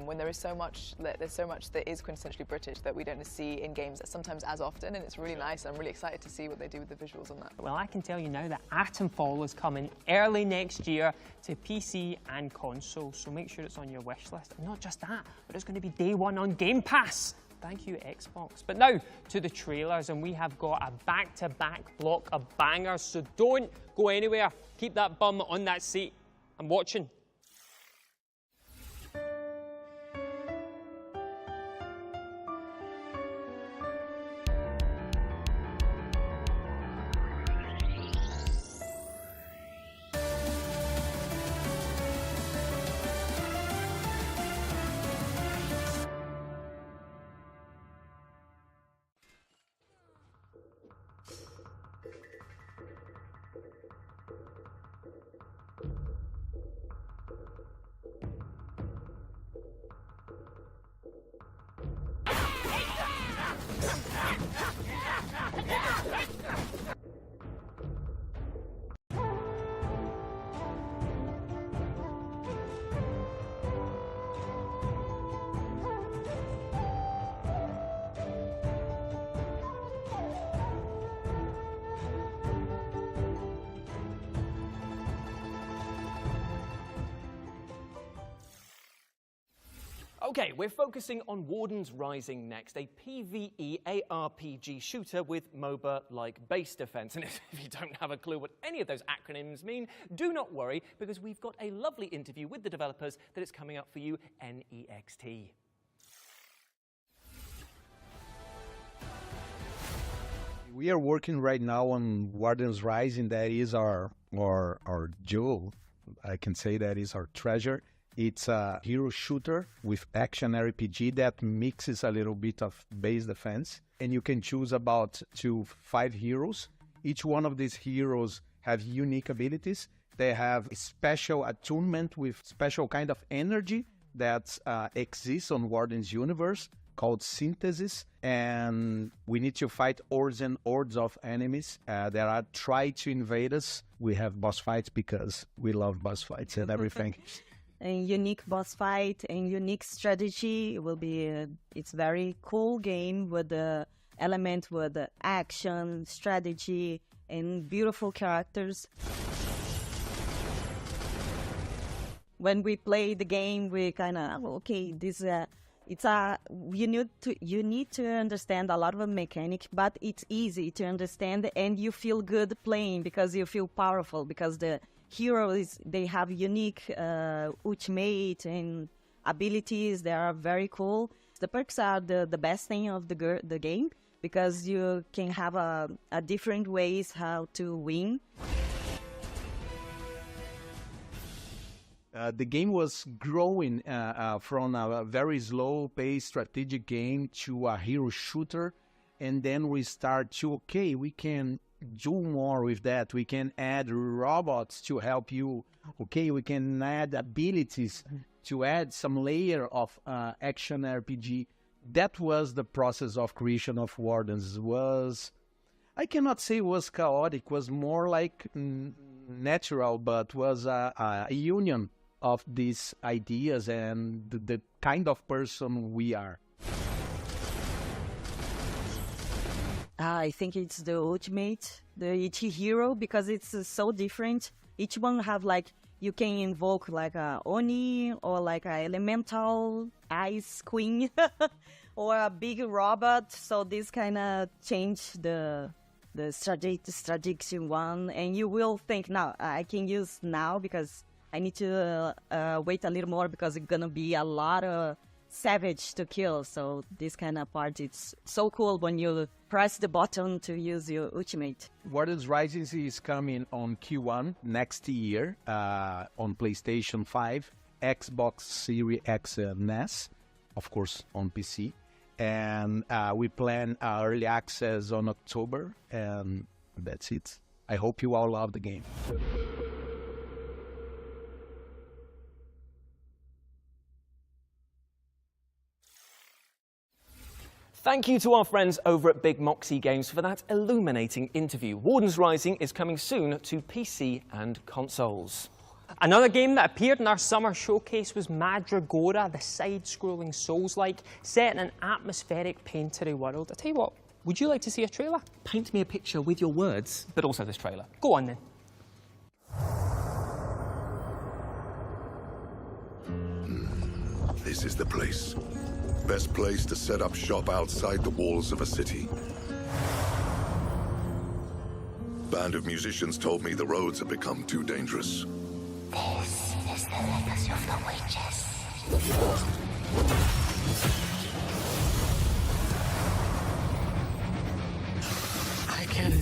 When there is so much, that is quintessentially British that we don't see in games sometimes as often, and it's really nice. I'm really excited to see what they do with the visuals on that. Well, I can tell you now that Atomfall is coming early next year to PC and console, so make sure it's on your wish list. And not just that, but it's going to be day one on Game Pass. Thank you, Xbox. But now to the trailers, and we have got a back-to-back block of bangers, so don't go anywhere. Keep that bum on that seat. I'm watching. Okay, we're focusing on Warden's Rising next, a PvE ARPG shooter with MOBA-like base defense. And if you don't have a clue what any of those acronyms mean, do not worry, because we've got a lovely interview with the developers that is coming up for you, NEXT. We are working right now on Warden's Rising. That is our jewel. I can say that is our treasure. It's a hero shooter with action RPG that mixes a little bit of base defense. And you can choose about 2 to 5 heroes. Each one of these heroes have unique abilities. They have a special attunement with special kind of energy that exists on Warden's universe called Synthesis. And we need to fight hordes and hordes of enemies that are trying to invade us. We have boss fights because we love boss fights and everything. A unique boss fight and unique strategy. It will be it's very cool game with the element with the action, strategy, and beautiful characters. When we play the game, we kind of okay. This you need to understand a lot of mechanic, but it's easy to understand, and you feel good playing because you feel powerful because the heroes, they have unique ultimate and abilities. They are very cool. The perks are the best thing of the game because you can have a different ways how to win. The game was growing from a very slow-paced strategic game to a hero shooter, and then we start to, okay, we can do more with that. We can add robots to help you. Okay, we can add abilities to add some layer of action RPG. That was the process of creation of Wardens. I cannot say it was chaotic, was more like natural, but was a union of these ideas and the kind of person we are. I think it's the ultimate, each hero, because it's so different. Each one have like, you can invoke like a Oni or like a elemental ice queen or a big robot. So this kind of change the strategic one, and you will think, now I can use now because I need to wait a little more because it's gonna be a lot of savage to kill. So this kind of part, it's so cool when you press the button to use your ultimate. Warden's Rising is coming on Q1 next year on PlayStation 5, Xbox Series X and S, of course on PC. And we plan early access on October, and that's it. I hope you all love the game. Thank you to our friends over at Big Moxie Games for that illuminating interview. Warden's Rising is coming soon to PC and consoles. Another game that appeared in our summer showcase was Madragora, the side-scrolling Souls-like, set in an atmospheric, painterly world. I tell you what, would you like to see a trailer? Paint me a picture with your words, but also this trailer. Go on then. This is the place. Best place to set up shop outside the walls of a city. Band of musicians told me the roads have become too dangerous. This is the legacy of the witches. I can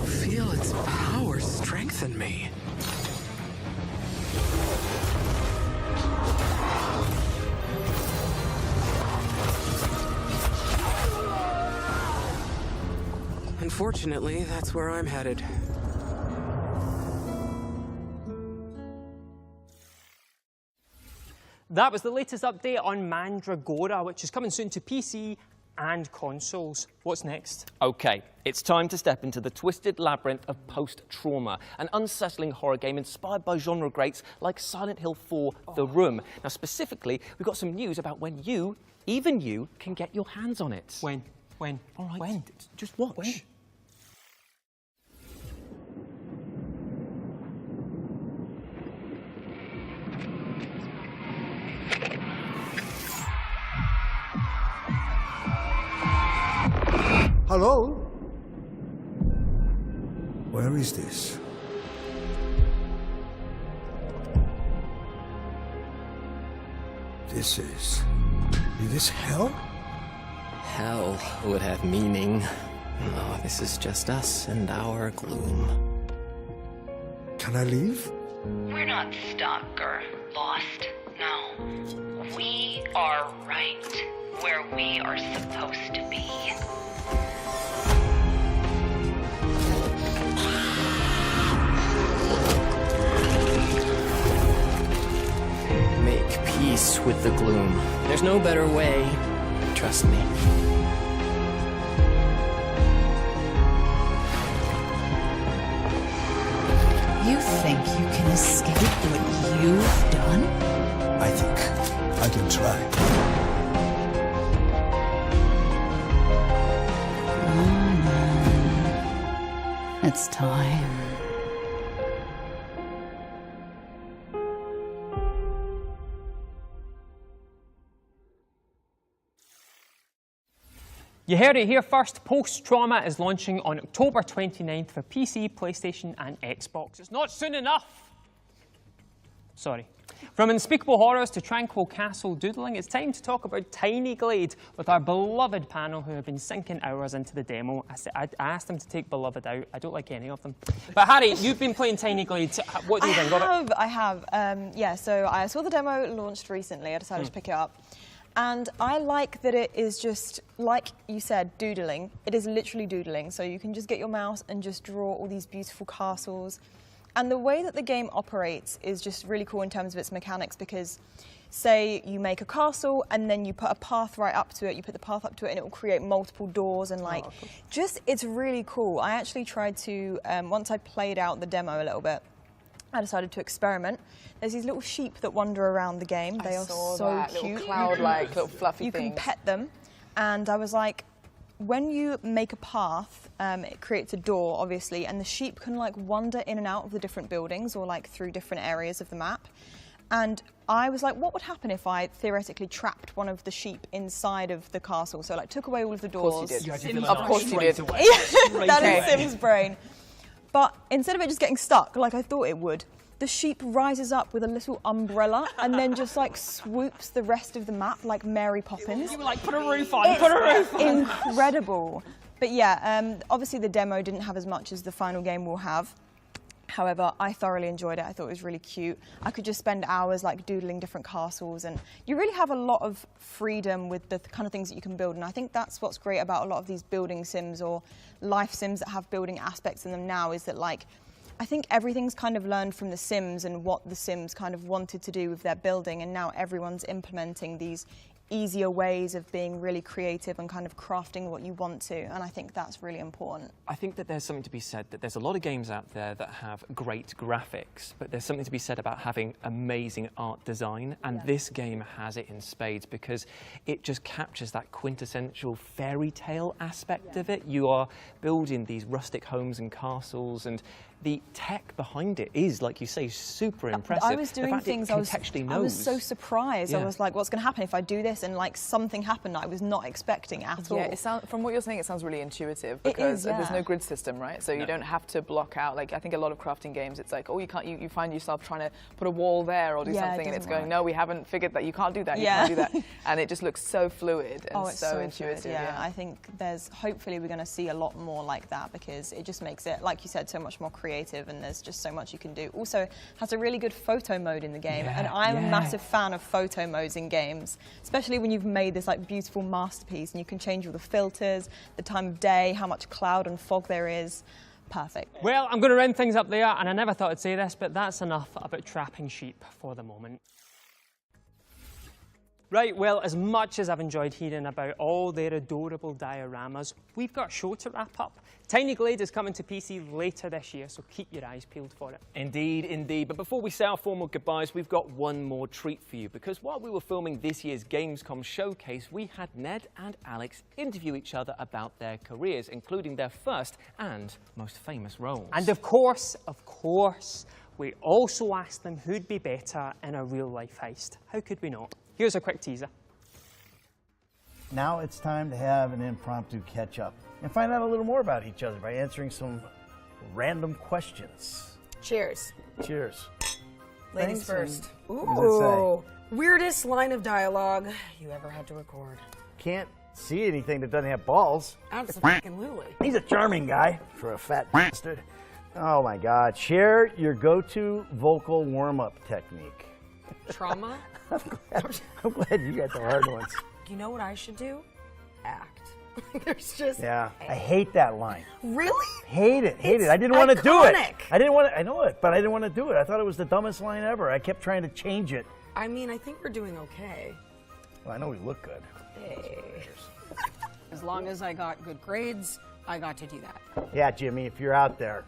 feel its power strengthen me. Unfortunately, that's where I'm headed. That was the latest update on Mandragora, which is coming soon to PC and consoles. What's next? Okay, it's time to step into the twisted labyrinth of post-trauma, an unsettling horror game inspired by genre greats like Silent Hill 4: The Room. Now, specifically, we've got some news about when you, even you, can get your hands on it. When? All right, when? Just watch. When? Hello? Where is this? Is this hell? Hell would have meaning. No, this is just us and our gloom. Can I leave? We're not stuck or lost, no. We are right where we are supposed to be. Make peace with the gloom. There's no better way. Trust me. You think you can escape what you've done? I think I can try. It's time. You heard it here first. Post-Trauma is launching on October 29th for PC, PlayStation, and Xbox. It's not soon enough. Sorry. From unspeakable horrors to tranquil castle doodling, it's time to talk about Tiny Glade with our beloved panel who have been sinking hours into the demo. I asked them to take Beloved out. I don't like any of them. But Harry, you've been playing Tiny Glade. What do you think? I have. Yeah, so I saw the demo launched recently. I decided to pick it up. And I like that it is just, like you said, doodling. It is literally doodling. So you can just get your mouse and just draw all these beautiful castles. And the way that the game operates is just really cool in terms of its mechanics because, say, you make a castle and then you put a path right up to it, you put the path up to it and it will create multiple doors and like, just, it's really cool. I actually tried to, once I played out the demo a little bit, I decided to experiment. There's these little sheep that wander around the game. They are so cute. Little cloud-like, little fluffy You things. can pet them. And I was like, when you make a path, it creates a door, obviously, and the sheep can like wander in and out of the different buildings or like through different areas of the map. And I was like, what would happen if I theoretically trapped one of the sheep inside of the castle? So like took away all of the doors. Of course you did. Of course you did. That is Sim's brain. But instead of it just getting stuck like I thought it would, the sheep rises up with a little umbrella and then just like swoops the rest of the map like Mary Poppins. You were like, put a roof on, put a roof on. Incredible. But yeah, obviously the demo didn't have as much as the final game will have. However, I thoroughly enjoyed it. I thought it was really cute. I could just spend hours like doodling different castles, and you really have a lot of freedom with the kind of things that you can build. And I think that's what's great about a lot of these building sims or life sims that have building aspects in them now, is that like, I think everything's kind of learned from the Sims and what the Sims kind of wanted to do with their building, and now everyone's implementing these easier ways of being really creative and kind of crafting what you want to, and I think that's really important. I think that there's something to be said that there's a lot of games out there that have great graphics, but there's something to be said about having amazing art design, and this game has it in spades because it just captures that quintessential fairy tale aspect of it. You are building these rustic homes and castles, and the tech behind it is, like you say, super impressive. I was The doing fact it things contextually I was knows. so surprised. I Yeah. was like, what's going to happen if I do this? And like something happened I was not expecting at all. Yeah, it sounds, from what you're saying, it sounds really intuitive It because is, there's yeah. no grid system, right? So you don't have to block out. Like I think a lot of crafting games, it's like, oh, you can't. You find yourself trying to put a wall there or do Yeah, it something, and it's doesn't going, work. no, we haven't figured that. You can't do that. You Yeah. can't do that. And it just looks so fluid and Oh, it's so so intuitive. fluid, yeah. I think hopefully we're going to see a lot more like that because it just makes it, like you said, so much more creative and there's just so much you can do. Also, has a really good photo mode in the game, and I'm a massive fan of photo modes in games, especially when you've made this like beautiful masterpiece and you can change all the filters, the time of day, how much cloud and fog there is. Perfect. Well, I'm going to round things up there, and I never thought I'd say this, but that's enough about trapping sheep for the moment. Right, well, as much as I've enjoyed hearing about all their adorable dioramas, we've got a show to wrap up. Tiny Glade is coming to PC later this year, so keep your eyes peeled for it. Indeed, indeed. But before we say our formal goodbyes, we've got one more treat for you, because while we were filming this year's Gamescom showcase, we had Ned and Alex interview each other about their careers, including their first and most famous roles. And of course, we also asked them who'd be better in a real-life heist. How could we not? Here's a quick teaser. Now it's time to have an impromptu catch-up and find out a little more about each other by answering some random questions. Cheers. Cheers. Ladies Thanks, first. and what does it Ooh. Weirdest line of dialogue you ever had to record. Can't see anything that doesn't have balls. Absolutely. He's a charming guy for a fat bastard. Oh my God. Share your go-to vocal warm-up technique. Trauma? I'm glad you got the hard ones. You know what I should do? Act. There's just... Yeah, I hate that line. Really? Hate it, hate it. I didn't want to do it. I didn't want to, I know it, but I didn't want to do it. I thought it was the dumbest line ever. I kept trying to change it. I mean, I think we're doing okay. Well, I know we look good. Hey. As long as I got good grades, I got to do that. Yeah, Jimmy, if you're out there.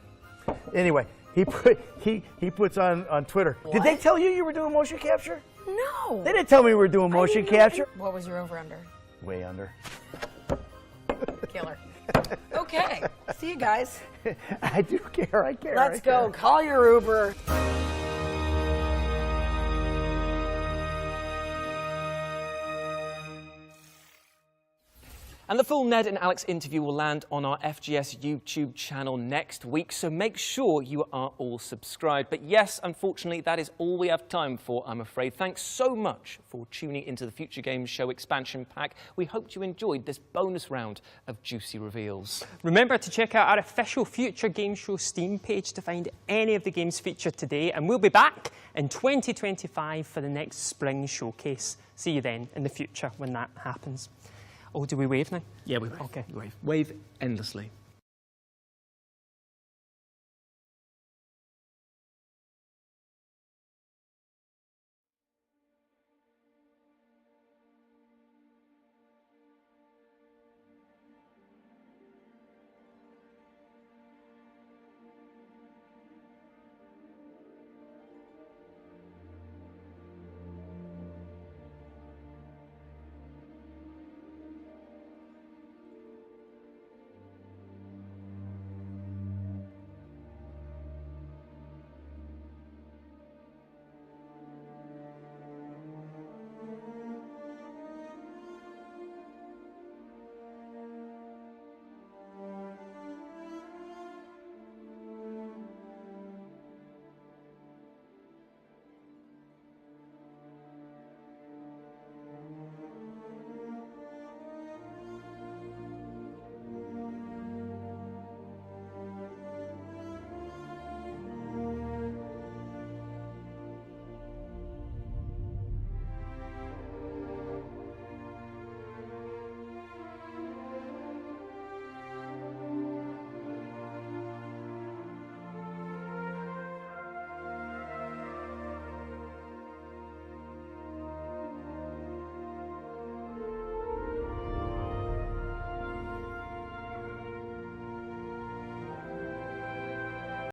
Anyway, he puts on Twitter. What? Did they tell you were doing motion capture? No. They didn't tell me we were doing motion capture. What was your over-under? Way under. Killer. Okay. See you guys. I do care. I care. Let's I care. go. Call your Uber. And the full Ned and Alex interview will land on our FGS YouTube channel next week, so make sure you are all subscribed. But yes, unfortunately, that is all we have time for, I'm afraid. Thanks so much for tuning into the Future Games Show expansion pack. We hope you enjoyed this bonus round of juicy reveals. Remember to check out our official Future Game Show Steam page to find any of the games featured today, and we'll be back in 2025 for the next spring showcase. See you then in the future when that happens. Oh, do we wave now? Yeah, we wave. Okay. Wave endlessly.